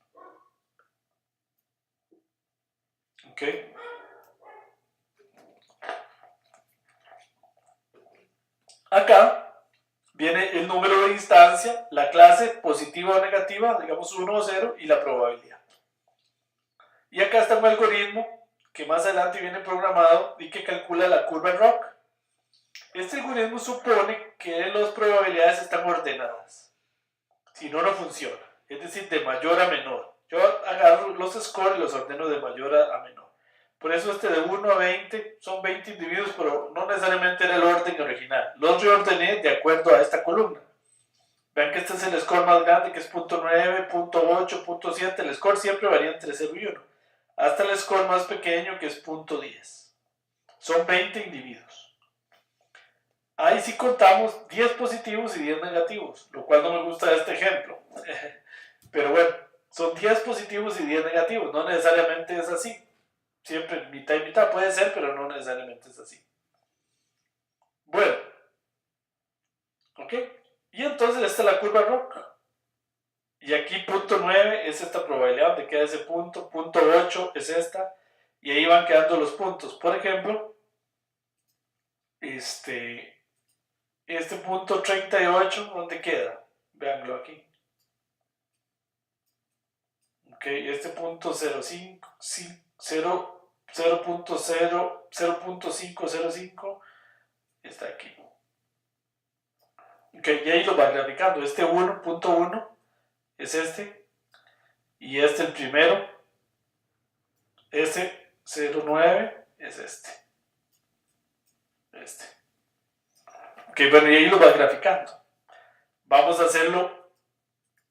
Ok. Acá viene el número de instancia, la clase positiva o negativa, digamos 1 o 0, y la probabilidad. Y acá está un algoritmo que más adelante viene programado y que calcula la curva ROC. Este algoritmo supone que las probabilidades están ordenadas. Si no, no funciona. Es decir, de mayor a menor. Yo agarro los scores y los ordeno de mayor a menor. Por eso de 1 a 20 son 20 individuos, pero no necesariamente era el orden original. Los reordené de acuerdo a esta columna. Vean que este es el score más grande, que es .9, .8, .7. El score siempre varía entre 0 y 1. Hasta el score más pequeño, que es .10. Son 20 individuos. Ahí sí contamos 10 positivos y 10 negativos, lo cual no me gusta de este ejemplo. Pero bueno, son 10 positivos y 10 negativos. No necesariamente es así. Siempre mitad y mitad puede ser, pero no necesariamente es así. Bueno. ¿Ok? Y entonces esta es la curva ROC. Y aquí .9 es esta probabilidad donde queda ese punto. .8 es esta. Y ahí van quedando los puntos. Por ejemplo, este punto 38, ¿dónde queda? Véanlo aquí. Ok, este punto 0.505 está aquí. Ok, y ahí lo va graficando. Este 1.1 es este. Y este el primero. Ese 0.9 es este. Ok, bueno, y ahí lo va graficando. Vamos a hacerlo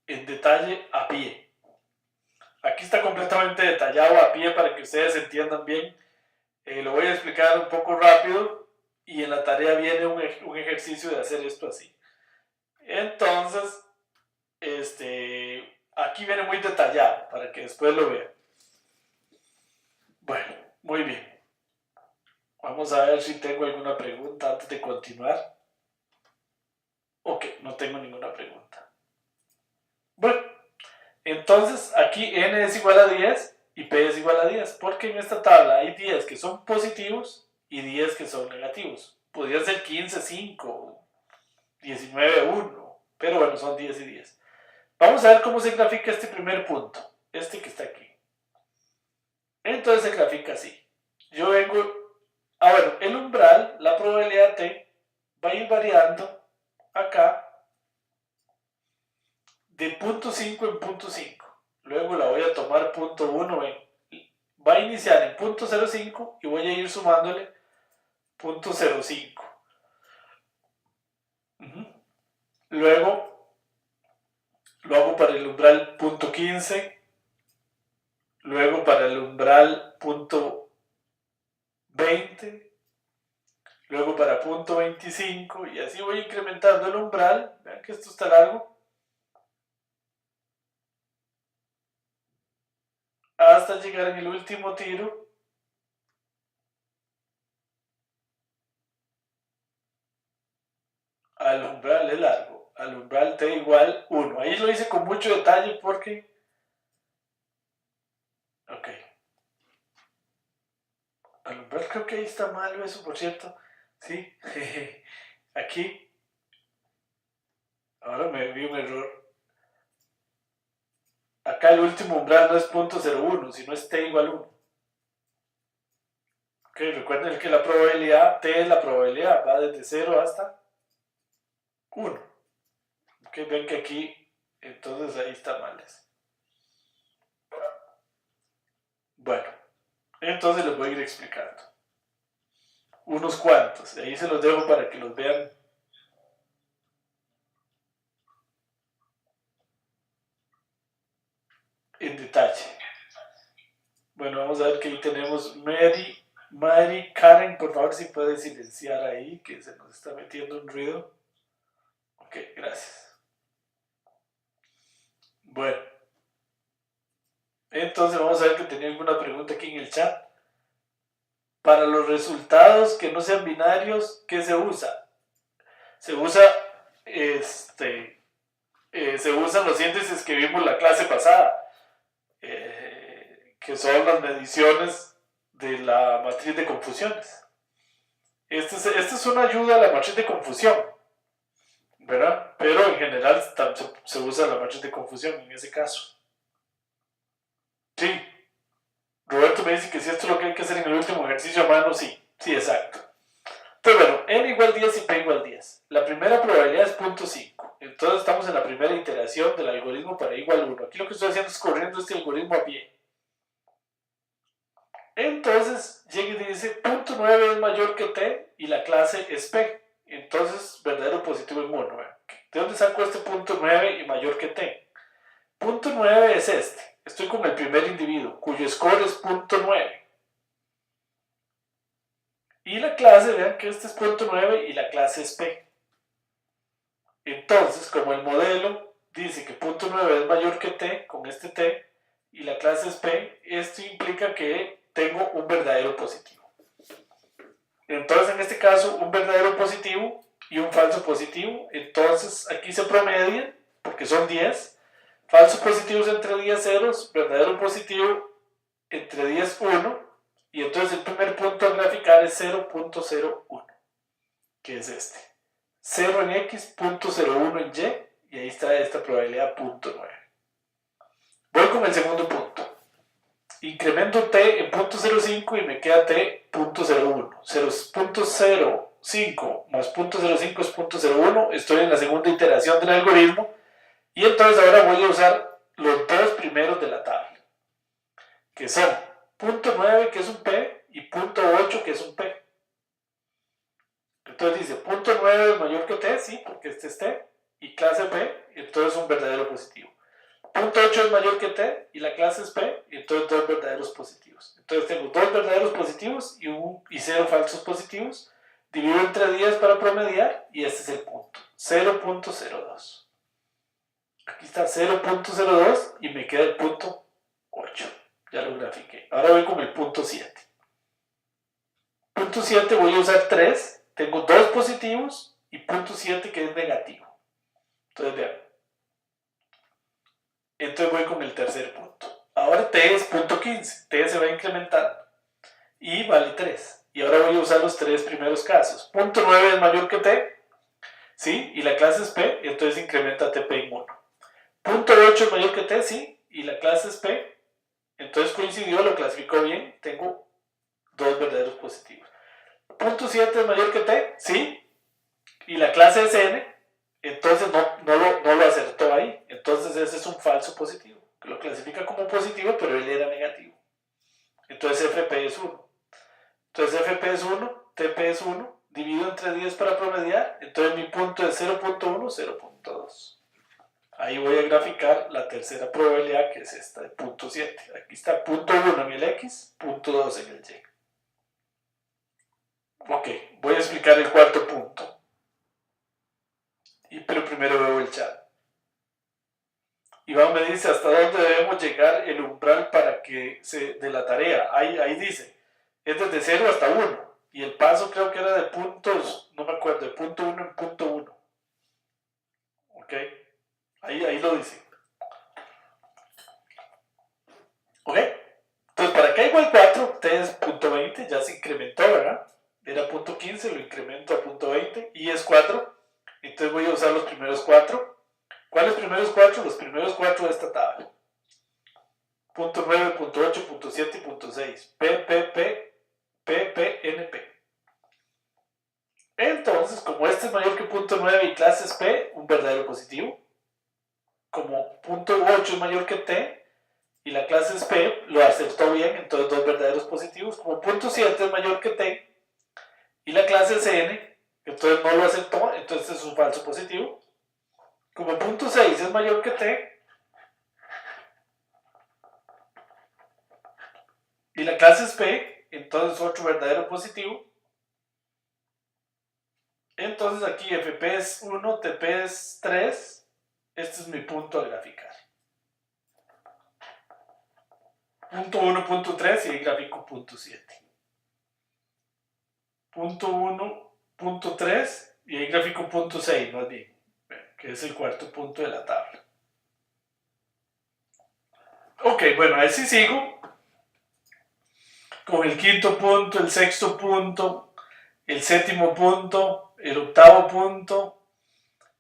en detalle a pie. Aquí está completamente detallado a pie para que ustedes entiendan bien. Lo voy a explicar un poco rápido y en la tarea viene un ejercicio de hacer esto así. Entonces, aquí viene muy detallado para que después lo vean. Bueno, muy bien. Vamos a ver si tengo alguna pregunta antes de continuar. Ok, no tengo ninguna pregunta. Bueno, entonces aquí n es igual a 10 y p es igual a 10, porque en esta tabla hay 10 que son positivos y 10 que son negativos. Podría ser 15, 5, 19, 1, pero bueno, son 10 y 10. Vamos a ver cómo se grafica este primer punto, este que está aquí. Entonces se grafica así. Yo vengo, bueno, el umbral, la probabilidad t, va a ir variando acá de 0.5 en 0.5. Luego la voy a tomar 0.1, va a iniciar en 0.05 y voy a ir sumándole 0.05. Luego lo hago para el umbral 0.15, luego para el umbral 0.20, luego para 0.25 y así voy incrementando el umbral. Vean que esto está largo. Hasta llegar en el último tiro al umbral es largo, al umbral t igual 1. Ahí lo hice con mucho detalle porque... Ok. Al umbral creo que ahí está mal eso, por cierto. Sí. Aquí. Ahora me vi un error. Acá el último umbral no es 0.01, sino es t igual 1. Ok, recuerden que la probabilidad, t es la probabilidad, va desde 0 hasta 1. Ok, ven que aquí, entonces ahí está mal eso. Bueno, entonces les voy a ir explicando. Unos cuantos, ahí se los dejo para que los vean en detalle. Bueno, vamos a ver que ahí tenemos Mary Karen, por favor si puede silenciar ahí, que se nos está metiendo un ruido. Ok, gracias. Bueno, entonces vamos a ver que tenía alguna pregunta aquí en el chat. Para los resultados que no sean binarios, ¿qué se usa? Se usa, se usan los índices que vimos la clase pasada, que son las mediciones de la matriz de confusiones. Esta es una ayuda a la matriz de confusión, ¿verdad? Pero en general se usa la matriz de confusión en ese caso. Sí. Roberto me dice que si esto es lo que hay que hacer en el último ejercicio a mano, sí. Sí, exacto. Pero bueno, n igual 10 y p igual 10. La primera probabilidad es 0.5. Entonces estamos en la primera iteración del algoritmo para i igual 1. Aquí lo que estoy haciendo es corriendo este algoritmo a pie. Entonces llega y dice, punto 9 es mayor que t y la clase es p. Entonces, verdadero positivo en 1. ¿De dónde saco este punto 9 y mayor que t? Punto 9 es este. Estoy con el primer individuo, cuyo score es punto 9. Y la clase, vean que este es punto 9 y la clase es p. Entonces, como el modelo dice que punto 9 es mayor que t, con este t, y la clase es p, esto implica que tengo un verdadero positivo. Entonces, en este caso, un verdadero positivo y un falso positivo. Entonces, aquí se promedian, porque son 10. Falsos positivos entre 10 ceros, verdadero positivo entre 10 1. Y entonces el primer punto a graficar es 0.01, que es este. 0 en x, 0.01 en y ahí está esta probabilidad 0.9. Voy con el segundo punto. Incremento t en 0.05 y me queda t 0.01. 0.05 más 0.05 es 0.01. Estoy en la segunda iteración del algoritmo y entonces ahora voy a usar los dos primeros de la tabla, que son 0.9 que es un p y 0.8 que es un p. Entonces dice 0.9 es mayor que t, sí, porque este es t, y clase p, entonces un verdadero positivo. 0.8 es mayor que t y la clase es p, y entonces dos verdaderos positivos. Entonces tengo dos verdaderos positivos y 0 falsos positivos. Divido entre 10 para promediar y este es el punto, 0.02. Aquí está 0.02 y me queda el punto 8. Ya lo grafiqué. Ahora voy con el punto 7. Punto 7 voy a usar 3. Tengo dos positivos y punto 7 que es negativo. Entonces vean. Entonces voy con el tercer punto. Ahora t es punto 15. T se va incrementando. Y vale 3. Y ahora voy a usar los tres primeros casos. Punto 9 es mayor que t. ¿Sí? Y la clase es p. Entonces incrementa tp en 1. Punto 8 es mayor que t. ¿Sí? Y la clase es p. Entonces coincidió, lo clasificó bien. Tengo dos verdaderos positivos. Punto 7 es mayor que t. ¿Sí? Y la clase es n. Entonces no lo acertó ahí. Entonces ese es un falso positivo. Que lo clasifica como positivo, pero él era negativo. Entonces FP es 1. Entonces FP es 1, TP es 1. Divido entre 10 para promediar. Entonces mi punto es 0.1, 0.2. Ahí voy a graficar la tercera probabilidad, que es esta, el punto 7. Aquí está punto 1 en el X, punto 2 en el Y. Ok, voy a explicar el cuarto punto. Pero primero veo el chat. Iván me dice hasta dónde debemos llegar el umbral para que de la tarea. Ahí dice, es desde 0 hasta 1. Y el paso creo que era de puntos, no me acuerdo, de punto 1 en punto 1. Ok, ahí lo dice. Ok, entonces para k igual 4, t es punto 20, ya se incrementó, ¿verdad? Era punto 15, lo incremento a punto 20 y es 4. Entonces voy a usar los primeros 4. ¿Cuáles primeros 4? Los primeros 4 de esta tabla. Punto 9, punto 8, punto 7 y punto 6. P, P, P, P, P, N, P. Entonces, como este es mayor que punto 9 y clase es P, un verdadero positivo. Como punto 8 es mayor que T y la clase es P, lo acertó bien, entonces dos verdaderos positivos. Como punto 7 es mayor que T y la clase es N, entonces no lo aceptó, entonces es un falso positivo. Como punto 6 es mayor que t y la clase es p, entonces otro verdadero positivo. Entonces aquí fp es 1, tp es 3. Este es mi punto a graficar. Punto 1, punto 3 y ahí grafico punto 7. Punto 1, punto 3 y ahí grafico punto 6 más bien, que es el cuarto punto de la tabla. Ok, bueno, ahí sí sigo con el quinto punto, el sexto punto, el séptimo punto, el octavo punto.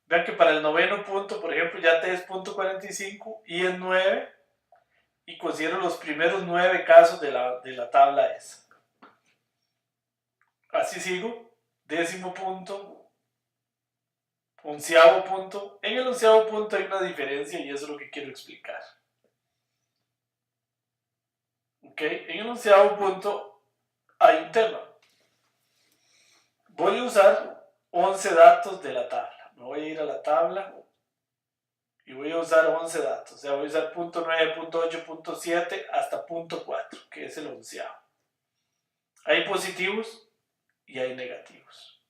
Vean que para el noveno punto, por ejemplo, ya t es punto 45 y es 9 y considero los primeros 9 casos de la tabla esa. Así sigo, décimo punto, onceavo punto. En el onceavo punto hay una diferencia y eso es lo que quiero explicar. ¿Ok? En el onceavo punto hay un tema. Voy a usar 11 datos de la tabla. Me voy a ir a la tabla y voy a usar 11 datos. O sea, voy a usar punto 9, punto 8, punto 7 hasta punto 4, que es el onceavo. Hay positivos y hay negativos.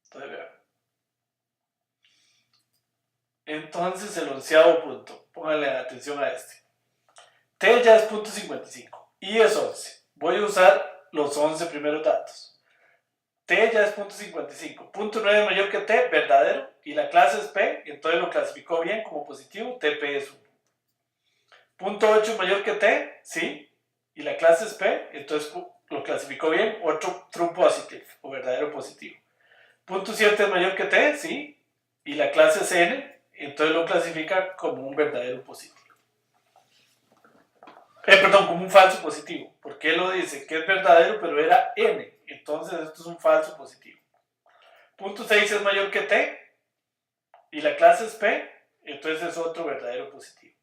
Entonces, vean. Entonces, el onceavo punto. Pónganle atención a este. T ya es punto 55. I es 11. Voy a usar los 11 primeros datos. T ya es punto 55. Punto 9 es mayor que T, verdadero. Y la clase es P, entonces lo clasificó bien como positivo. TP es 1. Punto 8 es mayor que T, sí. Y la clase es P, entonces lo clasificó bien. Otro true positive o verdadero positivo. Punto 7 es mayor que T, sí. Y la clase es N, entonces lo clasifica como un verdadero positivo. Perdón, como un falso positivo. Porque él lo dice que es verdadero, pero era N. Entonces esto es un falso positivo. Punto 6 es mayor que T. Y la clase es P. Entonces es otro verdadero positivo.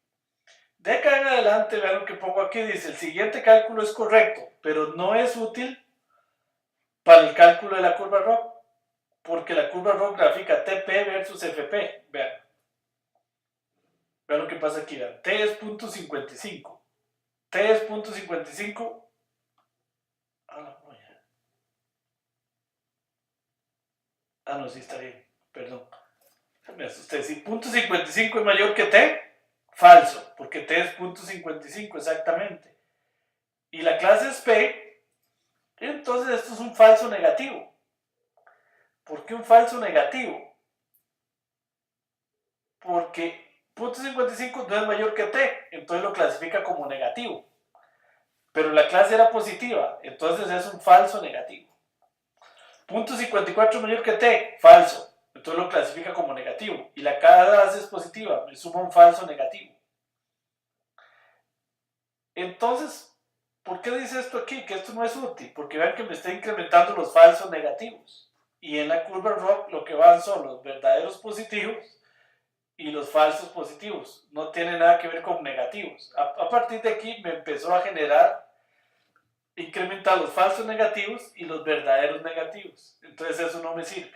De acá en adelante, vean lo que pongo aquí. Dice, el siguiente cálculo es correcto, pero no es útil para el cálculo de la curva ROC. Porque la curva ROC grafica TP versus FP. Vean. Vean lo que pasa aquí. Vean. T es punto 55. T es punto 55. No, sí está bien. Perdón. Me asusté. Si punto 55 es mayor que T, falso. Porque T es punto 55 exactamente. Y la clase es P, entonces esto es un falso negativo. ¿Por qué un falso negativo? Porque punto 55 no es mayor que T, entonces lo clasifica como negativo. Pero la clase era positiva, entonces es un falso negativo. Punto 54 es mayor que T, falso, entonces lo clasifica como negativo. Y la clase es positiva, me suma un falso negativo. Entonces, ¿por qué dice esto aquí? Que esto no es útil, porque vean que me está incrementando los falsos negativos. Y en la curva ROC lo que van son los verdaderos positivos y los falsos positivos. No tiene nada que ver con negativos. A partir de aquí me empezó a generar, incrementar los falsos negativos y los verdaderos negativos. Entonces eso no me sirve.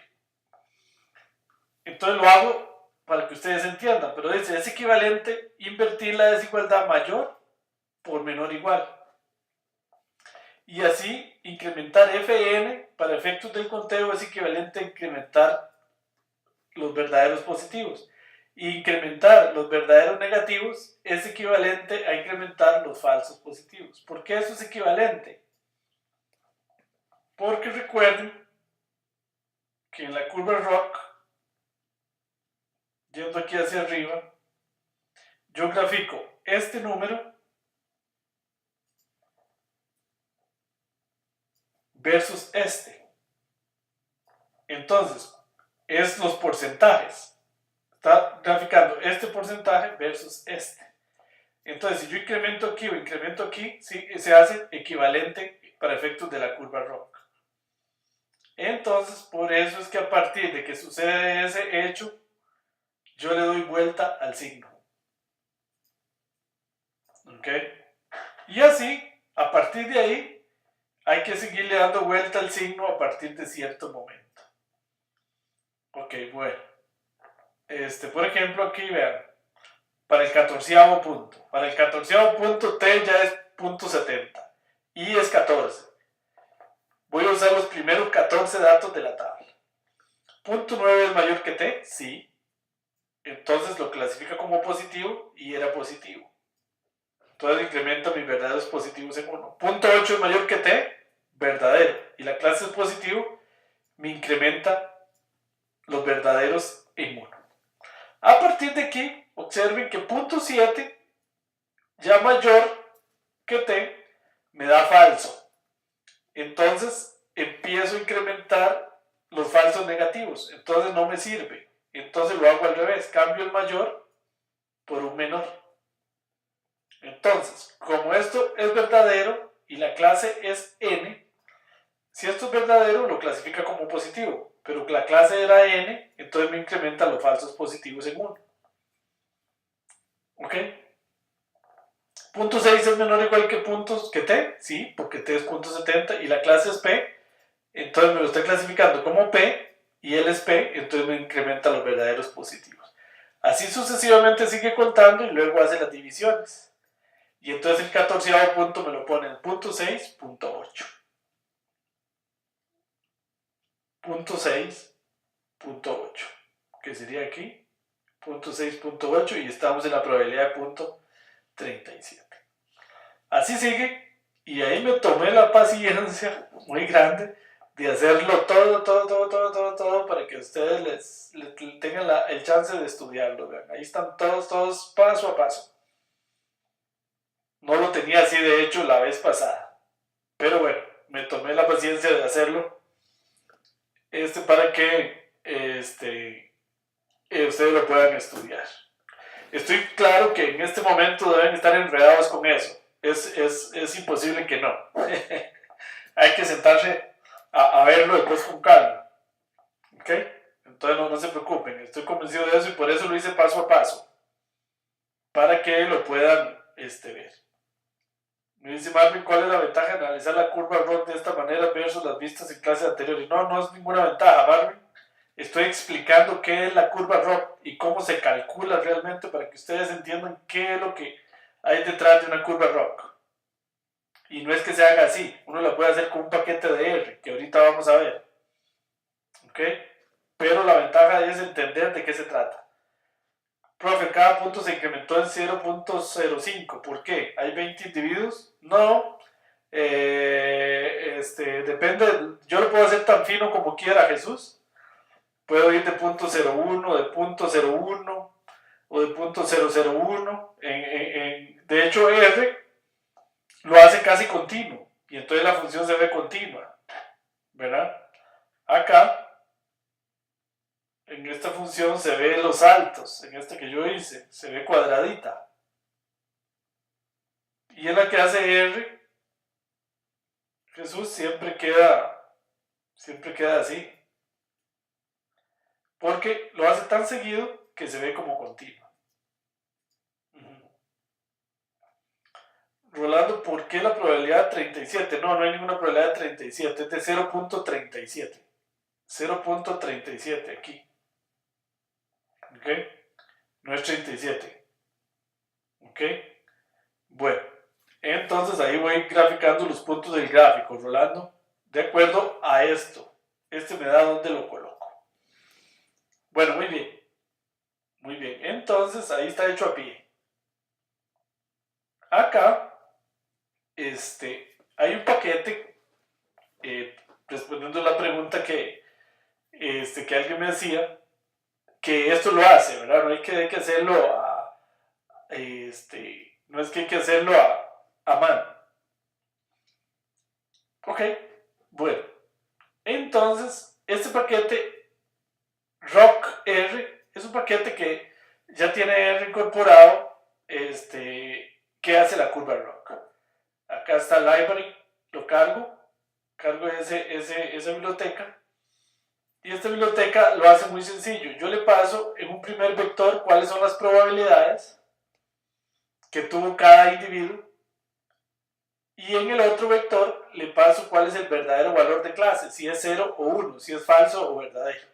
Entonces lo hago para que ustedes entiendan, pero dice, es equivalente invertir la desigualdad mayor por menor igual. Y así incrementar Fn para efectos del conteo es equivalente a incrementar los verdaderos positivos. Y incrementar los verdaderos negativos es equivalente a incrementar los falsos positivos. ¿Por qué eso es equivalente? Porque recuerden que en la curva ROC, yendo aquí hacia arriba, yo grafico este número versus este. Entonces, es los porcentajes. Está graficando este porcentaje versus este. Entonces, si yo incremento aquí o incremento aquí, sí, se hace equivalente para efectos de la curva ROC. Entonces, por eso es que a partir de que sucede ese hecho, yo le doy vuelta al signo. ¿Ok? Y así, a partir de ahí, hay que seguirle dando vuelta al signo a partir de cierto momento. Ok, bueno. Por ejemplo, aquí vean, para el 14º punto. Para el 14º punto, T ya es punto 70. Y es 14. Voy a usar los primeros 14 datos de la tabla. Punto 9 es mayor que T, sí. Entonces lo clasifica como positivo y era positivo. Entonces incrementa mis verdaderos positivos en 1. Punto 8 es mayor que T, verdadero. Y la clase es positivo, me incrementa los verdaderos en 1. A partir de aquí, observen que punto 7, ya mayor que T, me da falso. Entonces empiezo a incrementar los falsos negativos. Entonces no me sirve. Entonces lo hago al revés. Cambio el mayor por un menor. Entonces, como esto es verdadero y la clase es n, si esto es verdadero lo clasifica como positivo. pero la clase era n, entonces me incrementa los falsos positivos en 1. ¿Ok? Punto 6 es menor o igual que puntos que t, sí, porque t es punto 70 y la clase es p, entonces me lo está clasificando como p y él es p, entonces me incrementa los verdaderos positivos. Así sucesivamente sigue contando y luego hace las divisiones. Y entonces el 14º punto me lo pone en punto 6, punto 8. Punto 6, punto 8. ¿Qué sería aquí? Punto 6, punto 8 y estamos en la probabilidad de punto 37. Así sigue, y ahí me tomé la paciencia muy grande de hacerlo todo para que ustedes les tengan el chance de estudiarlo. Vean, ahí están todos paso a paso. No lo tenía así de hecho la vez pasada, pero bueno, me tomé la paciencia de hacerlo para que ustedes lo puedan estudiar. Estoy claro que en este momento deben estar enredados con eso. Es imposible que no. Hay que sentarse a verlo después con calma. ¿Ok? Entonces no se preocupen. Estoy convencido de eso y por eso lo hice paso a paso. Para que lo puedan ver. Me dice Marvin, ¿cuál es la ventaja de analizar la curva ROT de esta manera versus las vistas en clases anteriores? No es ninguna ventaja, Marvin. Estoy explicando qué es la curva ROT y cómo se calcula realmente para que ustedes entiendan qué es lo que hay detrás de una curva ROT. Y no es que se haga así, uno la puede hacer con un paquete de R, que ahorita vamos a ver. ¿Ok? Pero la ventaja es entender de qué se trata. Profe, cada punto se incrementó en 0.05. ¿Por qué? ¿Hay 20 individuos? No. Depende. Yo lo puedo hacer tan fino como quiera, Jesús. Puedo ir de punto 0.1, de punto 0.1 o de punto 0.001. De hecho, R lo hace casi continuo y entonces la función se ve continua, ¿verdad? Acá, en esta función se ve los saltos, en esta que yo hice, se ve cuadradita. Y en la que hace R, Jesús siempre queda así. Porque lo hace tan seguido que se ve como continuo. Rolando, ¿por qué la probabilidad 37? No hay ninguna probabilidad de 37, es de 0.37. 0.37 aquí. ¿Ok? No es 37. ¿Ok? Bueno, entonces ahí voy graficando los puntos del gráfico, Rolando, de acuerdo a esto. Me da dónde lo coloco. Bueno, muy bien. Muy bien, entonces ahí está hecho a pie. Acá, hay un paquete, respondiendo a la pregunta que alguien me hacía, que esto lo hace, ¿verdad? No hay que hacerlo no es que hay que hacerlo a mano. Ok, bueno. Entonces, este paquete ROC R es un paquete que ya tiene R incorporado, que hace la curva ROC. Acá está library, lo cargo esa biblioteca. Y esta biblioteca lo hace muy sencillo. Yo le paso en un primer vector cuáles son las probabilidades que tuvo cada individuo. Y en el otro vector le paso cuál es el verdadero valor de clase, si es 0 o 1, si es falso o verdadero.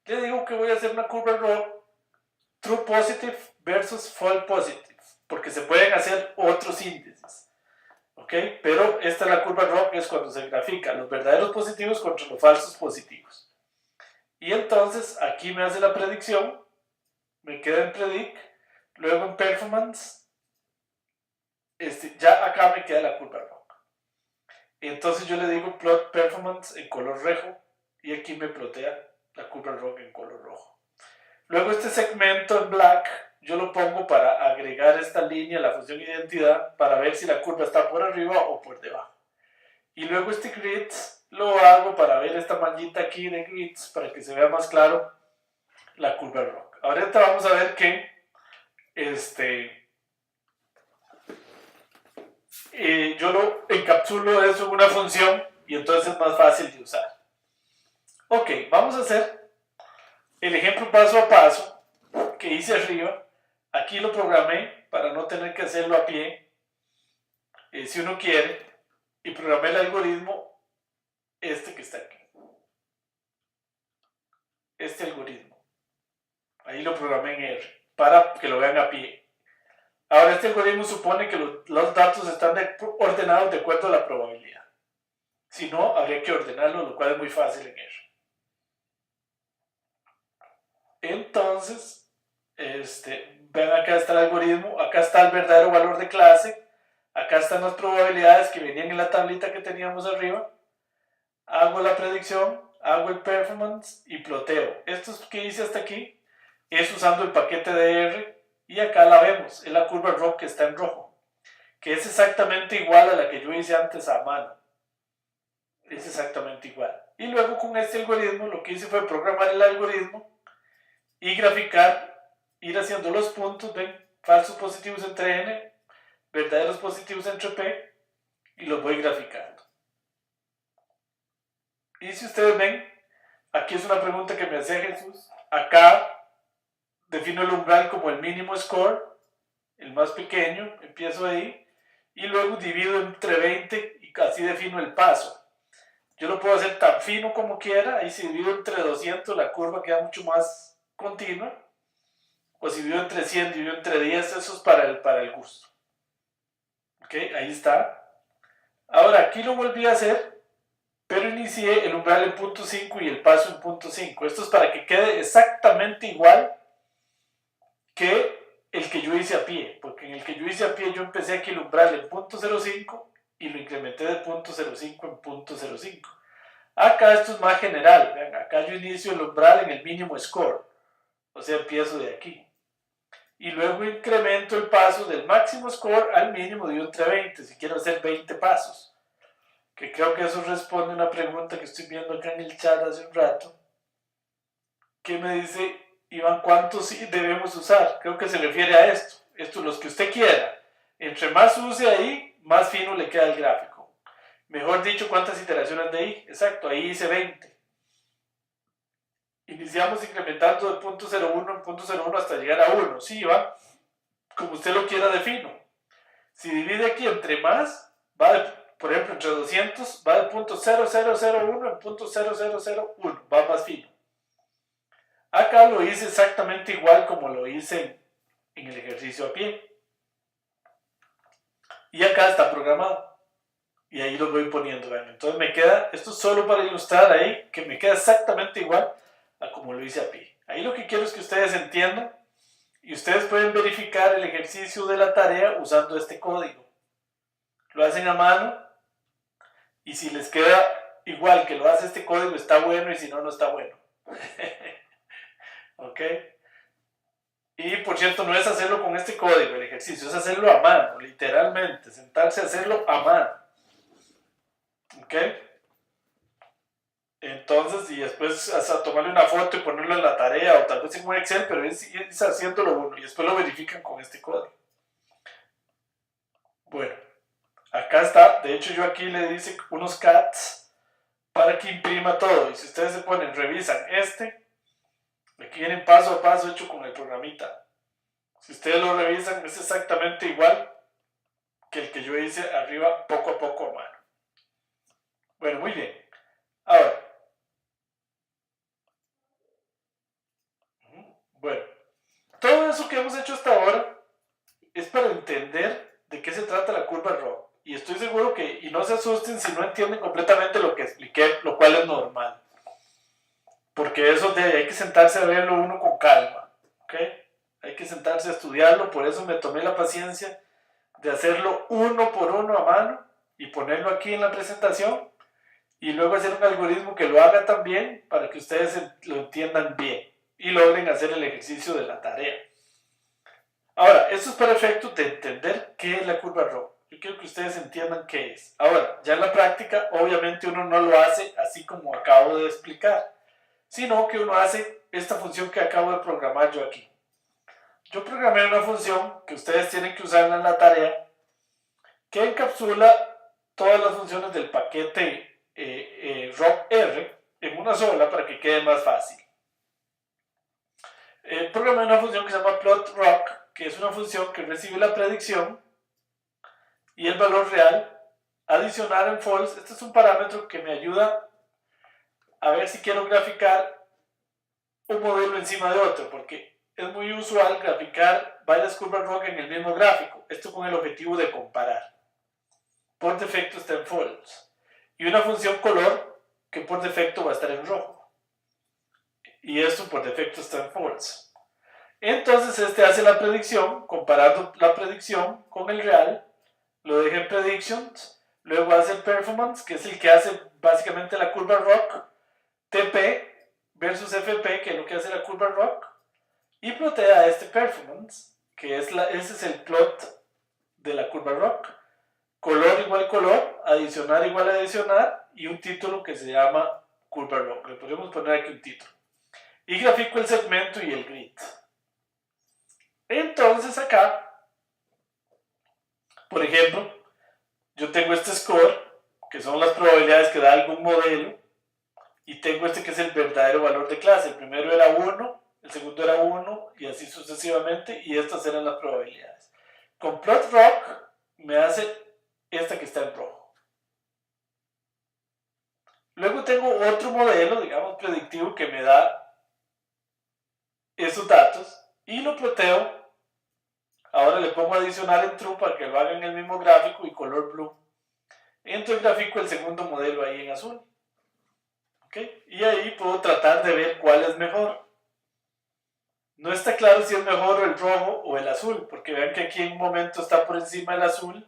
Le digo que voy a hacer una curva ROC true positive versus false positive, porque se pueden hacer otros índices. ¿Ok? Pero esta es la curva ROC, es cuando se grafica los verdaderos positivos contra los falsos positivos. Y entonces aquí me hace la predicción, me queda en predict, luego en performance, ya acá me queda la curva ROC. Entonces yo le digo plot performance en color rojo y aquí me plotea la curva ROC en color rojo. Luego este segmento en black yo lo pongo para agregar esta línea a la función identidad para ver si la curva está por arriba o por debajo. Y luego este grid lo hago para ver esta manchita aquí de grids para que se vea más claro la curva ROC. Ahorita vamos a ver que yo lo encapsulo eso en una función y entonces es más fácil de usar. Ok, vamos a hacer el ejemplo paso a paso que hice arriba. Aquí lo programé para no tener que hacerlo a pie, si uno quiere, y programé el algoritmo este que está aquí. Este algoritmo. Ahí lo programé en R, para que lo vean a pie. Ahora, este algoritmo supone que los datos están ordenados de acuerdo a la probabilidad. Si no, habría que ordenarlo, lo cual es muy fácil en R. Entonces, vean, acá está el algoritmo, acá está el verdadero valor de clase, acá están las probabilidades que venían en la tablita que teníamos arriba. Hago la predicción, hago el performance y ploteo. Esto que hice hasta aquí es usando el paquete de R, y acá la vemos, es la curva ROC que está en rojo, que es exactamente igual a la que yo hice antes a mano. Es exactamente igual. Y luego con este algoritmo lo que hice fue programar el algoritmo y graficar, ir haciendo los puntos, ven, falsos positivos entre n, verdaderos positivos entre p, y los voy graficando. Y si ustedes ven, aquí es una pregunta que me hacía Jesús. Acá defino el umbral como el mínimo score, el más pequeño, empiezo ahí, y luego divido entre 20 y así defino el paso. Yo lo puedo hacer tan fino como quiera, ahí si divido entre 200 la curva queda mucho más continua, o si divido entre 100, divido entre 10, eso es para el gusto. Ok, ahí está. Ahora aquí lo volví a hacer, pero inicié el umbral en punto 5 y el paso en punto 5. Esto es para que quede exactamente igual que el que yo hice a pie, porque en el que yo hice a pie yo empecé aquí el umbral en punto 0.5 y lo incrementé de punto 0.5 en punto 0.5. Acá esto es más general, vean, acá yo inicio el umbral en el mínimo score, o sea, empiezo de aquí. Y luego incremento el paso del máximo score al mínimo de entre 20, si quiero hacer 20 pasos. Que creo que eso responde a una pregunta que estoy viendo acá en el chat hace un rato, que me dice, Iván, ¿cuántos debemos usar? Creo que se refiere a esto. Esto, los que usted quiera. Entre más use ahí, más fino le queda el gráfico. Mejor dicho, ¿cuántas iteraciones de ahí? Exacto, ahí hice 20. Iniciamos incrementando de punto 0.1 en punto 0.1 hasta llegar a 1. Sí, va, como usted lo quiera de fino. Si divide aquí entre más, va de, por ejemplo, entre 200, va de punto 0.001 en punto 0.001, va más fino. Acá lo hice exactamente igual como lo hice en el ejercicio a pie. Y acá está programado. Y ahí lo voy poniendo. ¿Ven? Entonces me queda, esto es solo para ilustrar ahí, que me queda exactamente igual a como lo hice a pie. Ahí lo que quiero es que ustedes entiendan, y ustedes pueden verificar el ejercicio de la tarea usando este código. Lo hacen a mano, y si les queda igual que lo hace este código, está bueno, y si no, no está bueno. ¿Ok? Y por cierto, no es hacerlo con este código, el ejercicio, es hacerlo a mano, literalmente, sentarse a hacerlo a mano. ¿Ok? Entonces, y después hasta tomarle una foto y ponerlo en la tarea, o tal vez en un Excel, pero es haciéndolo uno, y después lo verifican con este código. Bueno, acá está, de hecho yo aquí le hice unos cats para que imprima todo, y si ustedes se ponen, revisan aquí vienen paso a paso hecho con el programita. Si ustedes lo revisan, es exactamente igual que el que yo hice arriba poco a poco a mano. Bueno, muy bien. Ahora, bueno, todo eso que hemos hecho hasta ahora es para entender de qué se trata la curva ROC. Y estoy seguro que, y no se asusten si no entienden completamente lo que expliqué, lo cual es normal. Porque eso hay que sentarse a verlo uno con calma. ¿Ok? Hay que sentarse a estudiarlo, por eso me tomé la paciencia de hacerlo uno por uno a mano y ponerlo aquí en la presentación y luego hacer un algoritmo que lo haga también para que ustedes lo entiendan bien y logren hacer el ejercicio de la tarea. Ahora, esto es para efectos de entender qué es la curva ROC. Yo quiero que ustedes entiendan qué es. Ahora, ya en la práctica, obviamente uno no lo hace así como acabo de explicar, sino que uno hace esta función que acabo de programar yo aquí. Yo programé una función que ustedes tienen que usar en la tarea que encapsula todas las funciones del paquete ROC-R en una sola para que quede más fácil. Programé una función que se llama plotRock, que es una función que recibe la predicción y el valor real, adicionar en false. Este es un parámetro que me ayuda a ver si quiero graficar un modelo encima de otro, porque es muy usual graficar varias curvas ROC en el mismo gráfico, esto con el objetivo de comparar. Por defecto está en false. Y una función color que por defecto va a estar en rojo. Y esto por defecto está en false. Entonces este hace la predicción, comparando la predicción con el real, lo deja en predictions, luego hace el performance, que es el que hace básicamente la curva ROC, TP versus FP, que es lo que hace la curva ROC, y plotea este performance, que es ese es el plot de la curva ROC. Color igual color, adicionar igual adicionar, y un título que se llama curva ROC. Le podemos poner aquí un título. Y grafico el segmento y el grid. Entonces acá, por ejemplo, yo tengo este score, que son las probabilidades que da algún modelo, y tengo este que es el verdadero valor de clase. El primero era 1, el segundo era 1, y así sucesivamente, y estas eran las probabilidades. Con plotRock me hace esta que está en rojo. Luego tengo otro modelo, digamos predictivo, que me da esos datos, y lo ploteo. Ahora le pongo adicionar en true para que lo haga en el mismo gráfico y color blue. Entonces grafico el segundo modelo ahí en azul. ¿Okay? Y ahí puedo tratar de ver cuál es mejor. No está claro si es mejor el rojo o el azul, porque vean que aquí en un momento está por encima el azul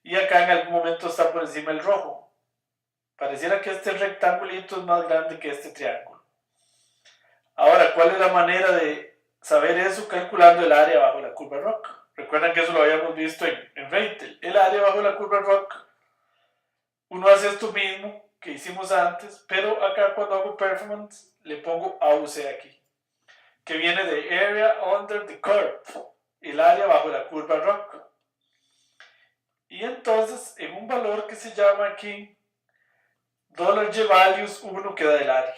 y acá en algún momento está por encima el rojo. Pareciera que este rectangulito es más grande que este triángulo. Ahora, ¿cuál es la manera de saber eso? Calculando el área bajo la curva ROC. Recuerdan que eso lo habíamos visto en RATEL. El área bajo la curva ROC, uno hace esto mismo que hicimos antes, pero acá cuando hago performance le pongo AUC aquí, que viene de Area Under the Curve, el área bajo la curva ROC. Y entonces en un valor que se llama aquí $GValues 1 queda el área.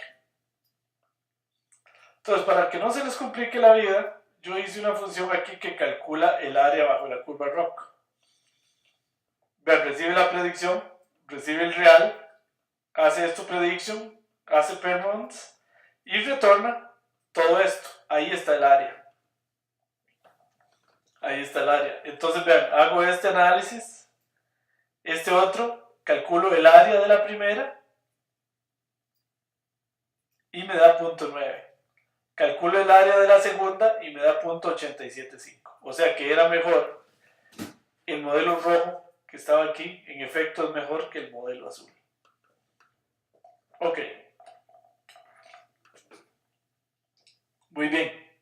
Entonces, para que no se les complique la vida, yo hice una función aquí que calcula el área bajo la curva ROC. Vean, recibe la predicción, recibe el real, hace esto prediction, hace performance y retorna todo esto. Ahí está el área. Ahí está el área. Entonces, vean, hago este análisis, este otro, calculo el área de la primera y me da 0.9. Calculo el área de la segunda y me da 0.875. O sea que era mejor el modelo rojo que estaba aquí. En efecto es mejor que el modelo azul. Ok. Muy bien.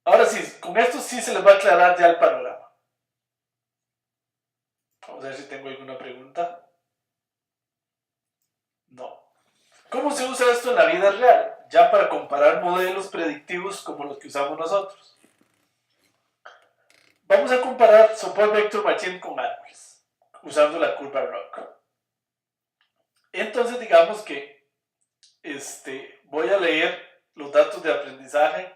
Ahora sí, con esto sí se les va a aclarar ya el panorama. Vamos a ver si tengo alguna pregunta. No. ¿Cómo se usa esto en la vida real? Ya para comparar modelos predictivos como los que usamos nosotros. Vamos a comparar Support Vector Machine con árboles, usando la curva ROC. Entonces digamos que voy a leer los datos de aprendizaje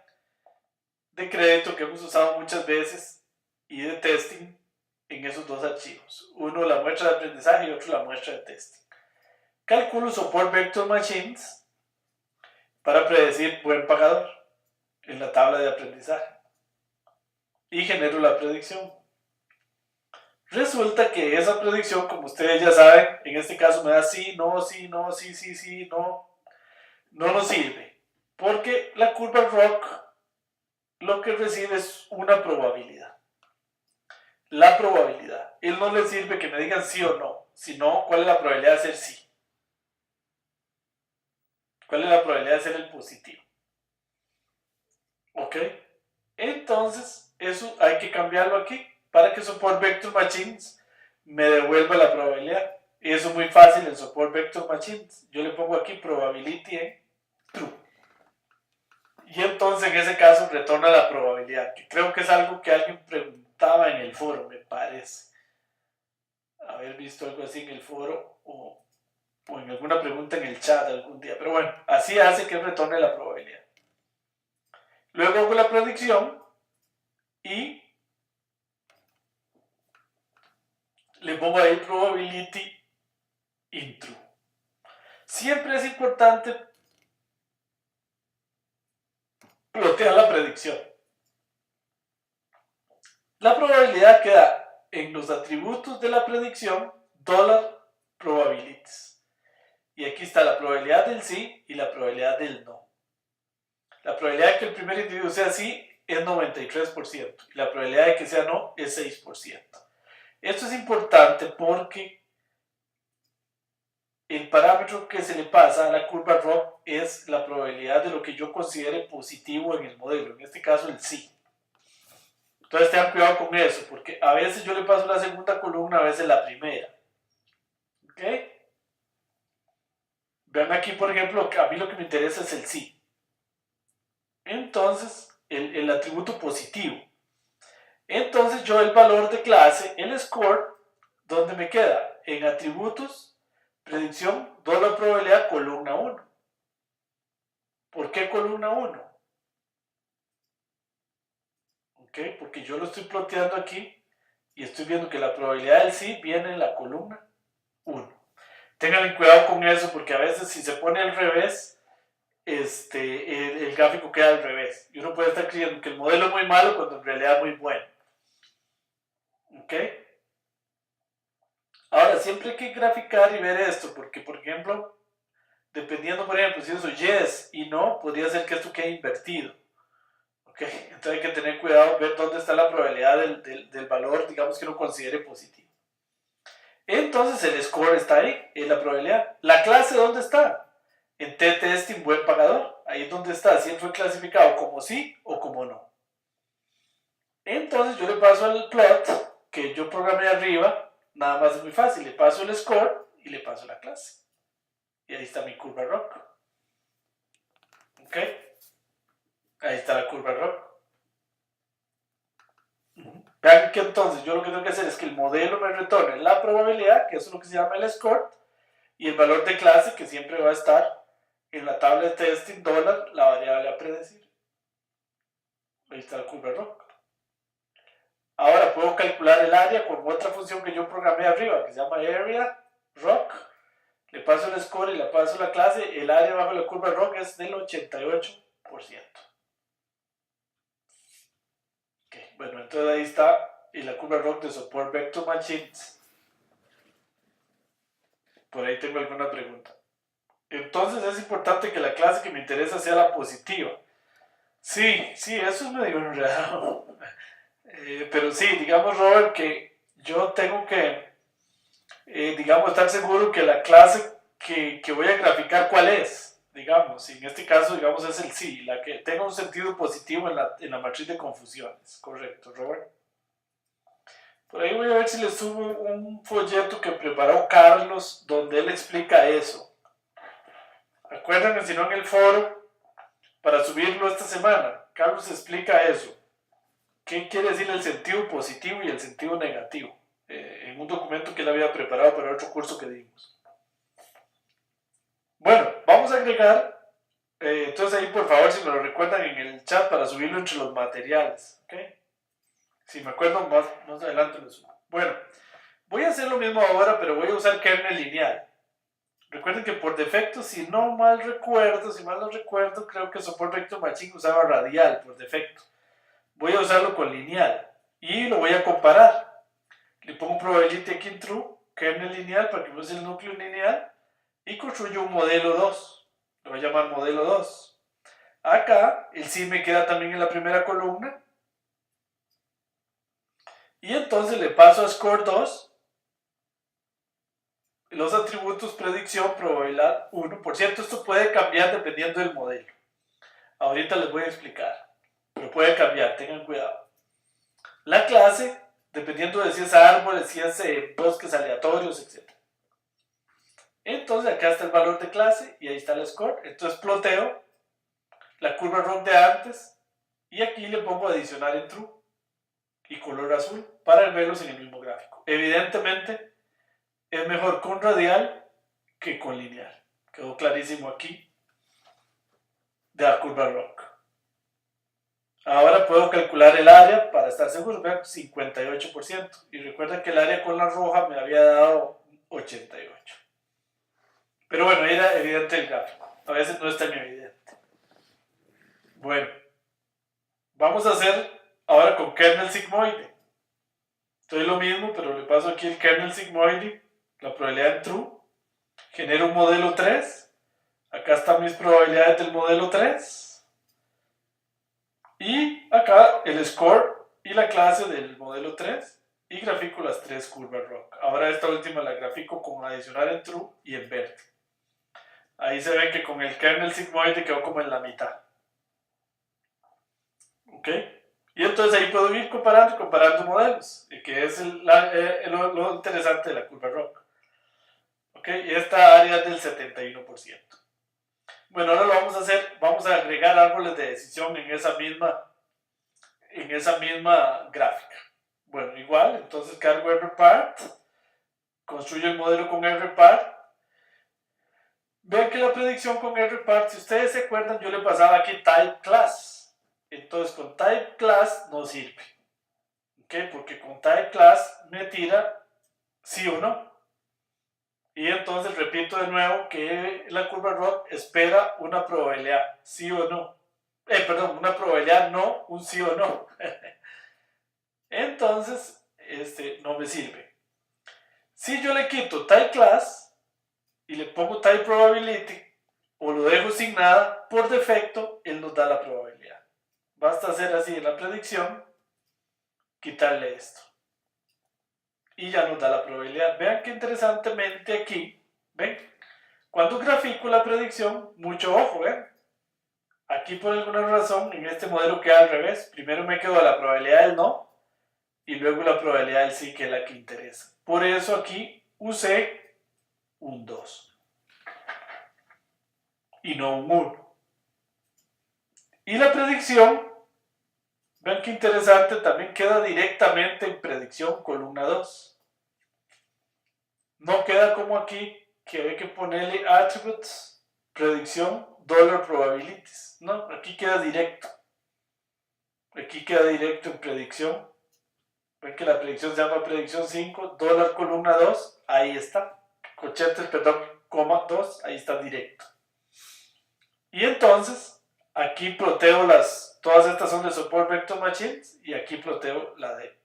de crédito que hemos usado muchas veces y de testing en esos dos archivos. Uno la muestra de aprendizaje y otro la muestra de testing. Calculo Support Vector Machines para predecir buen pagador en la tabla de aprendizaje y genero la predicción. Resulta que esa predicción, como ustedes ya saben, en este caso me da sí, no, sí, no, sí, sí, sí, no. No nos sirve, porque la curva ROC lo que recibe es una probabilidad. La probabilidad. Él no le sirve que me digan sí o no, sino cuál es la probabilidad de hacer sí. ¿Cuál es la probabilidad de ser el positivo? ¿Ok? Entonces, eso hay que cambiarlo aquí para que Support Vector Machines me devuelva la probabilidad. Y eso es muy fácil en Support Vector Machines. Yo le pongo aquí probability en true. Y entonces en ese caso retorna la probabilidad, que creo que es algo que alguien preguntaba en el foro, me parece. Haber visto algo así en el foro o o en alguna pregunta en el chat algún día. Pero bueno, así hace que retorne la probabilidad. Luego hago la predicción y le pongo ahí probability in true. Siempre es importante plotear la predicción. La probabilidad queda en los atributos de la predicción $probabilities. Y aquí está la probabilidad del sí y la probabilidad del no. La probabilidad de que el primer individuo sea sí es 93% y la probabilidad de que sea no es 6%. Esto es importante porque el parámetro que se le pasa a la curva ROC es la probabilidad de lo que yo considere positivo en el modelo, en este caso el sí. Entonces tengan cuidado con eso, porque a veces yo le paso la segunda columna, a veces la primera. ¿Ok? Vean aquí, por ejemplo, a mí lo que me interesa es el sí. Entonces, el atributo positivo. Entonces yo el valor de clase, el score, ¿dónde me queda? En atributos, predicción, $probabilidad, columna 1. ¿Por qué columna 1? ¿Ok? Porque yo lo estoy ploteando aquí y estoy viendo que la probabilidad del sí viene en la columna 1. Tengan cuidado con eso porque a veces si se pone al revés, el gráfico queda al revés. Y uno puede estar creyendo que el modelo es muy malo cuando en realidad es muy bueno. ¿Ok? Ahora, siempre hay que graficar y ver esto, porque, por ejemplo, dependiendo, por ejemplo, si eso yes y no, podría ser que esto quede invertido. ¿Ok? Entonces hay que tener cuidado, ver dónde está la probabilidad del valor, digamos, que uno considere positivo. Entonces el score está ahí, es la probabilidad. ¿La clase dónde está? En t-testing buen pagador. Ahí es donde está, si fue clasificado como sí o como no. Entonces yo le paso el plot que yo programé arriba, nada más es muy fácil, le paso el score y le paso la clase. Y ahí está mi curva ROC. ¿Ok? Ahí está la curva ROC. Vean que entonces yo lo que tengo que hacer es que el modelo me retorne la probabilidad, que eso es lo que se llama el score, y el valor de clase, que siempre va a estar en la tabla de testing la variable a predecir. Ahí está la curva ROC. Ahora puedo calcular el área con otra función que yo programé arriba, que se llama area ROC. Le paso el score y le paso la clase. El área bajo la curva ROC es del 88%. Okay, bueno, entonces ahí está la curva ROC de Support Vector Machines. Por ahí tengo alguna pregunta. Entonces es importante que la clase que me interesa sea la positiva. Sí, eso es medio enredado. Pero sí, digamos, Robert, que yo tengo que, digamos, estar seguro que la clase que voy a graficar, ¿cuál es? Digamos, en este caso, digamos, es el sí, la que tenga un sentido positivo en la matriz de confusiones. Correcto, Robert. Por ahí voy a ver si le subo un folleto que preparó Carlos, donde él explica eso. Acuérdenme, si no, en el foro, para subirlo esta semana, Carlos explica eso. ¿Qué quiere decir el sentido positivo y el sentido negativo? En un documento que él había preparado para otro curso que dimos. Bueno, vamos a agregar, entonces ahí por favor si me lo recuerdan en el chat para subirlo entre los materiales, ¿ok? Si me acuerdo más adelante lo subo. Bueno, voy a hacer lo mismo ahora, pero voy a usar kernel lineal. Recuerden que por defecto, si mal no recuerdo, creo que Support Vector Machine usaba radial por defecto. Voy a usarlo con lineal y lo voy a comparar. Le pongo probability aquí en true, kernel lineal para que me use el núcleo lineal y construyo un modelo 2. Lo voy a llamar modelo 2. Acá el sí me queda también en la primera columna. Y entonces le paso a score 2 los atributos predicción, probabilidad 1. Por cierto, esto puede cambiar dependiendo del modelo. Ahorita les voy a explicar. Pero puede cambiar, tengan cuidado. La clase, dependiendo de si es árboles, si es bosques aleatorios, etc. Entonces acá está el valor de clase y ahí está el score. Entonces ploteo la curva ROC de antes y aquí le pongo adicionar en true y color azul para verlos en el mismo gráfico. Evidentemente es mejor con radial que con lineal. Quedó clarísimo aquí de la curva ROC. Ahora puedo calcular el área para estar seguro, vean, 58%. Y recuerden que el área con la roja me había dado 88. Pero bueno, era evidente el gráfico. A veces no es tan evidente. Bueno, vamos a hacer ahora con kernel sigmoide. Entonces lo mismo, pero le paso aquí el kernel sigmoide, la probabilidad en true. Genero un modelo 3. Acá están mis probabilidades del modelo 3. Y acá el score y la clase del modelo 3. Y grafico las 3 curvas ROC. Ahora esta última la grafico con adicional en true y en verde. Ahí se ve que con el kernel sigmoide quedó como en la mitad. ¿Ok? Y entonces ahí puedo ir comparando modelos, que es lo interesante de la curva ROC. ¿Ok? Y esta área es del 71%. Bueno, ahora lo vamos a hacer, vamos a agregar árboles de decisión en esa misma gráfica. Bueno, igual, entonces cargo rpart, construyo el modelo con rpart. Vean que la predicción con rpart, si ustedes se acuerdan, yo le pasaba aquí type class. Entonces con type class no sirve. ¿Ok? Porque con type class me tira sí o no. Y entonces repito de nuevo que la curva ROC espera una probabilidad sí o no. Perdón, una probabilidad no, un sí o no. Entonces, no me sirve. Si yo le quito type class y le pongo type probability o lo dejo sin nada, por defecto él nos da la probabilidad. Basta hacer así en la predicción, quitarle esto. Y ya nos da la probabilidad. Vean que interesantemente aquí, ¿ven? Cuando grafico la predicción, mucho ojo, ¿ven? Aquí por alguna razón, en este modelo queda al revés. Primero me quedo la probabilidad del no y luego la probabilidad del sí, que es la que interesa. Por eso aquí usé un 2 y no un 1. Y la predicción, ven que interesante, también queda directamente en predicción columna 2. No queda como aquí, que hay que ponerle attributes, predicción, $probabilities. No, aquí queda directo. Aquí queda directo en predicción. Ven que la predicción se llama predicción 5, columna 2, ahí está. Cochetes, perdón, coma 2, ahí está directo. Y entonces, aquí ploteo todas estas son de support vector machines, y aquí ploteo la de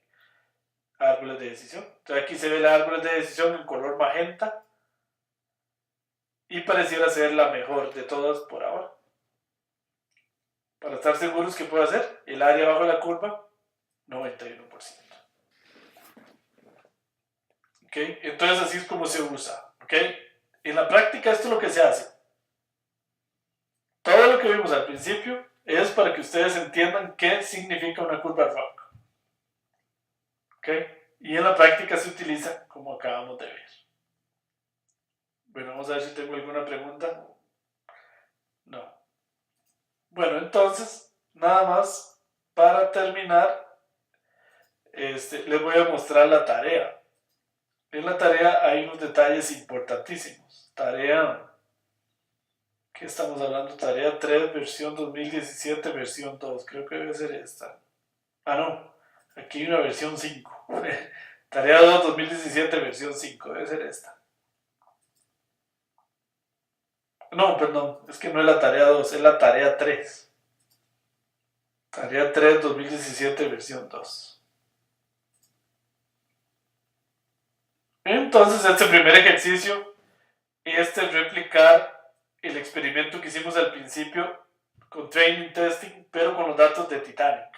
árboles de decisión. Entonces aquí se ve la árboles de decisión en color magenta, y pareciera ser la mejor de todas por ahora. Para estar seguros que puedo hacer, el área bajo la curva, 91%. ¿Ok? Entonces así es como se usa. ¿Ok? En la práctica esto es lo que se hace. Todo lo que vimos al principio es para que ustedes entiendan qué significa una curva ROC. ¿Ok? Y en la práctica se utiliza como acabamos de ver. Bueno, vamos a ver si tengo alguna pregunta. No. Bueno, entonces, nada más para terminar, les voy a mostrar la tarea. En la tarea hay unos detalles importantísimos. Tarea, ¿qué estamos hablando? Tarea 3, versión 2017, versión 2. Creo que debe ser esta. Ah, no. Aquí hay una versión 5. Tarea 2, 2017, versión 5. Debe ser esta. No, perdón. Es que no es la tarea 2, es la tarea 3. Tarea 3, 2017, versión 2. Entonces, este primer ejercicio es replicar el experimento que hicimos al principio con training testing, pero con los datos de Titanic.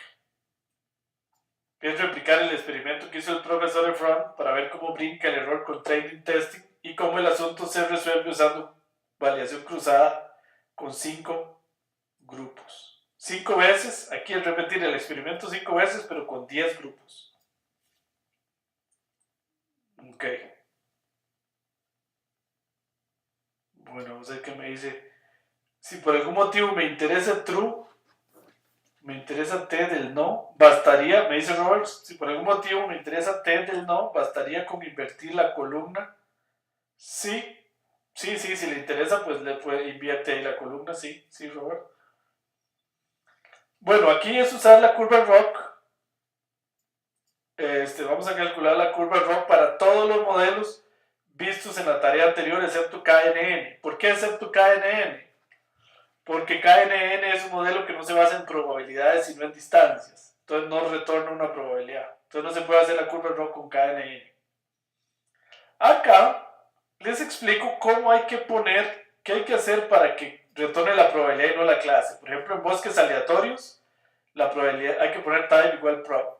Es replicar el experimento que hizo el profesor Efron para ver cómo brinca el error con training testing y cómo el asunto se resuelve usando validación cruzada con 5 grupos. 5 veces, aquí es repetir el experimento 5 veces, pero con 10 grupos. Ok. Bueno, vamos a ver qué me dice. Si por algún motivo me interesa true, me interesa T del no, bastaría, me dice Roberts, si por algún motivo me interesa T del no, bastaría con invertir la columna sí Sí, sí, si le interesa, pues le puede invierte ahí la columna, sí, sí, Robert. Bueno, aquí es usar la curva ROC. Vamos a calcular la curva ROC para todos los modelos vistos en la tarea anterior, excepto KNN. ¿Por qué excepto KNN? Porque KNN es un modelo que no se basa en probabilidades, sino en distancias. Entonces no retorna una probabilidad. Entonces no se puede hacer la curva ROC con KNN. Acá les explico cómo hay que poner, qué hay que hacer para que retorne la probabilidad y no la clase. Por ejemplo, en bosques aleatorios, la probabilidad hay que poner type igual prob.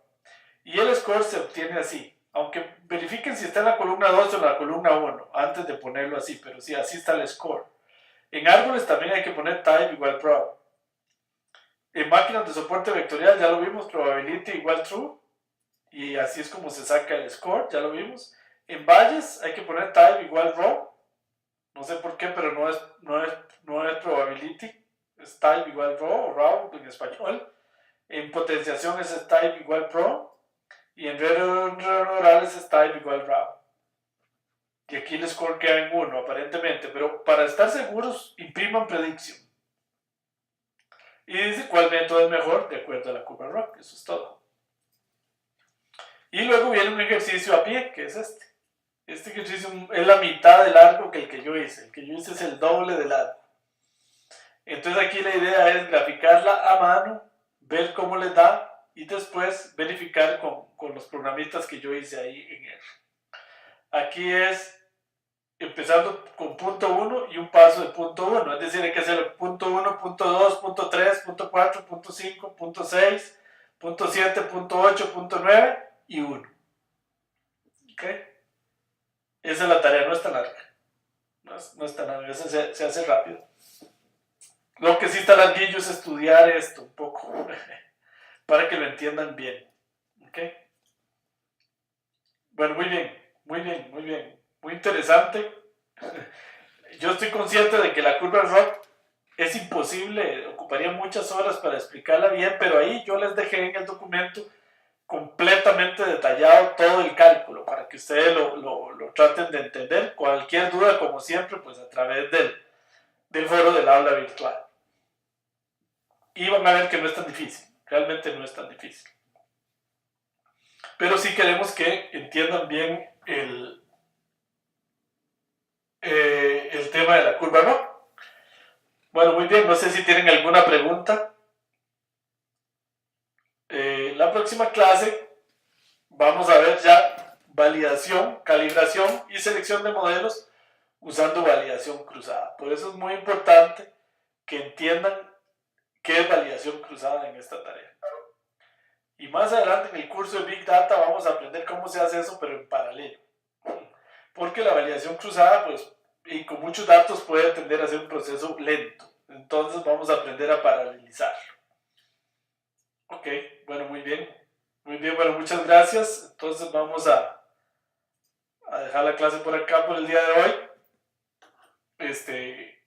Y el score se obtiene así. Aunque verifiquen si está en la columna 2 o en la columna 1, antes de ponerlo así, pero sí, así está el score. En árboles también hay que poner type igual prob. En máquinas de soporte vectorial ya lo vimos, probability igual true. Y así es como se saca el score, ya lo vimos. En valles hay que poner type igual raw. No sé por qué, pero no es probability. Es type igual raw o raw en español. En potenciación es type igual pro. Y en redes neuronales es type igual raw. Y aquí el score queda en 1 aparentemente. Pero para estar seguros, impriman prediction. Y dice cuál método es mejor de acuerdo a la curva ROC. Eso es todo. Y luego viene un ejercicio a pie, que es este. Este ejercicio es la mitad de largo que el que yo hice. El que yo hice es el doble de largo. Entonces aquí la idea es graficarla a mano, ver cómo le da y después verificar con los programitas que yo hice ahí en R. Aquí es empezando con punto 1 y un paso de punto 1. Es decir, hay que hacer punto 1, punto 2, punto 3, punto 4, punto 5, punto 6, punto 7, punto 8, punto 9 y 1. ¿Ok? Esa es la tarea, no es tan larga. No es tan larga, esa se hace rápido. Lo que sí está larguillo es estudiar esto un poco, para que lo entiendan bien. ¿Ok? Bueno, muy bien, muy bien, muy bien. Muy interesante. Yo estoy consciente de que la curva ROC es imposible, ocuparía muchas horas para explicarla bien, pero ahí yo les dejé en el documento completamente detallado todo el cálculo para que ustedes lo traten de entender. Cualquier duda, como siempre, pues a través del foro del aula virtual. Y van a ver que no es tan difícil, realmente no es tan difícil. Pero sí queremos que entiendan bien el tema de la curva ROC. Bueno, muy bien, no sé si tienen alguna pregunta. La próxima clase vamos a ver ya validación, calibración y selección de modelos usando validación cruzada. Por eso es muy importante que entiendan qué es validación cruzada en esta tarea. Y más adelante en el curso de Big Data vamos a aprender cómo se hace eso, pero en paralelo. Porque la validación cruzada, pues, y con muchos datos puede tender a ser un proceso lento. Entonces vamos a aprender a paralelizarlo. Ok, bueno, muy bien. Muy bien, bueno, muchas gracias. Entonces vamos a dejar la clase por acá por el día de hoy.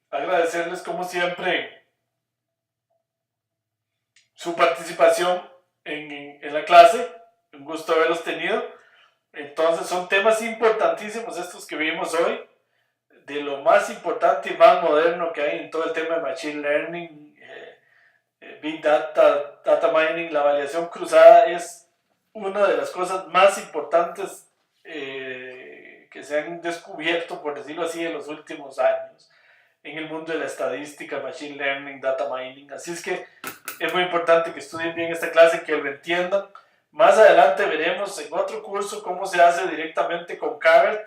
Agradecerles como siempre su participación en la clase. Un gusto haberlos tenido. Entonces son temas importantísimos estos que vimos hoy, de lo más importante y más moderno que hay en todo el tema de Machine Learning, Big Data, Data Mining. La validación cruzada es una de las cosas más importantes que se han descubierto, por decirlo así, en los últimos años en el mundo de la estadística, Machine Learning, Data Mining. Así es que es muy importante que estudien bien esta clase, que lo entiendan. Más adelante veremos en otro curso cómo se hace directamente con Caret.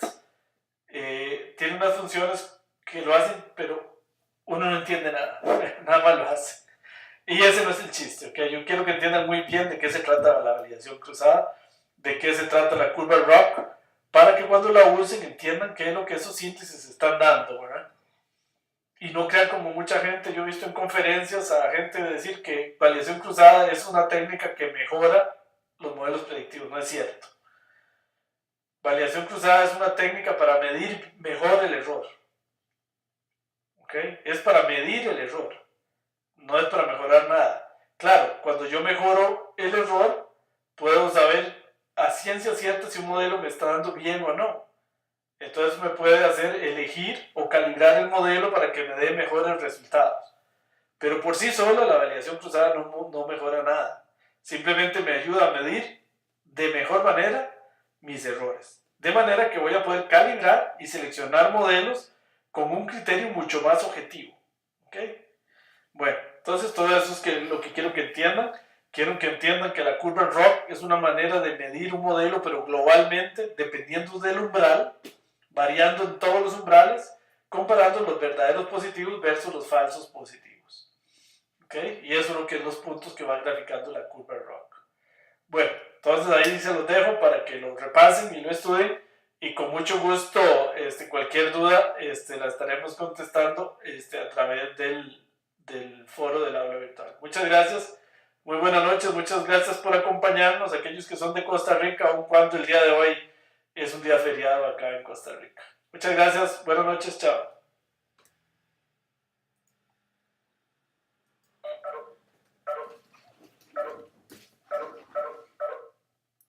Tiene unas funciones que lo hacen, pero uno no entiende nada, nada más lo hace. Y ese no es el chiste, ¿ok? Yo quiero que entiendan muy bien de qué se trata la validación cruzada, de qué se trata la curva ROC, para que cuando la usen entiendan qué es lo que esos índices están dando, ¿verdad? Y no crean como mucha gente, yo he visto en conferencias a gente decir que validación cruzada es una técnica que mejora los modelos predictivos. No es cierto. Validación cruzada es una técnica para medir mejor el error. ¿Ok? Es para medir el error. No es para mejorar nada. Claro, cuando yo mejoro el error, puedo saber a ciencia cierta si un modelo me está dando bien o no. Entonces me puede hacer elegir o calibrar el modelo para que me dé mejores resultados. Pero por sí sola la validación cruzada no mejora nada. Simplemente me ayuda a medir de mejor manera mis errores. De manera que voy a poder calibrar y seleccionar modelos con un criterio mucho más objetivo. ¿Ok? Bueno, entonces todo eso es lo que quiero que entiendan. Quiero que entiendan que la curva ROC es una manera de medir un modelo, pero globalmente, dependiendo del umbral, variando en todos los umbrales, comparando los verdaderos positivos versus los falsos positivos. ¿Okay? Y eso es lo que es los puntos que van graficando la curva ROC. Bueno, entonces ahí se los dejo para que lo repasen y lo estudien. Y con mucho gusto, cualquier duda la estaremos contestando a través del foro del aula virtual. Muchas gracias. Muy buenas noches. Muchas gracias por acompañarnos, aquellos que son de Costa Rica, aun cuando el día de hoy es un día feriado acá en Costa Rica. Muchas gracias. Buenas noches. Chao.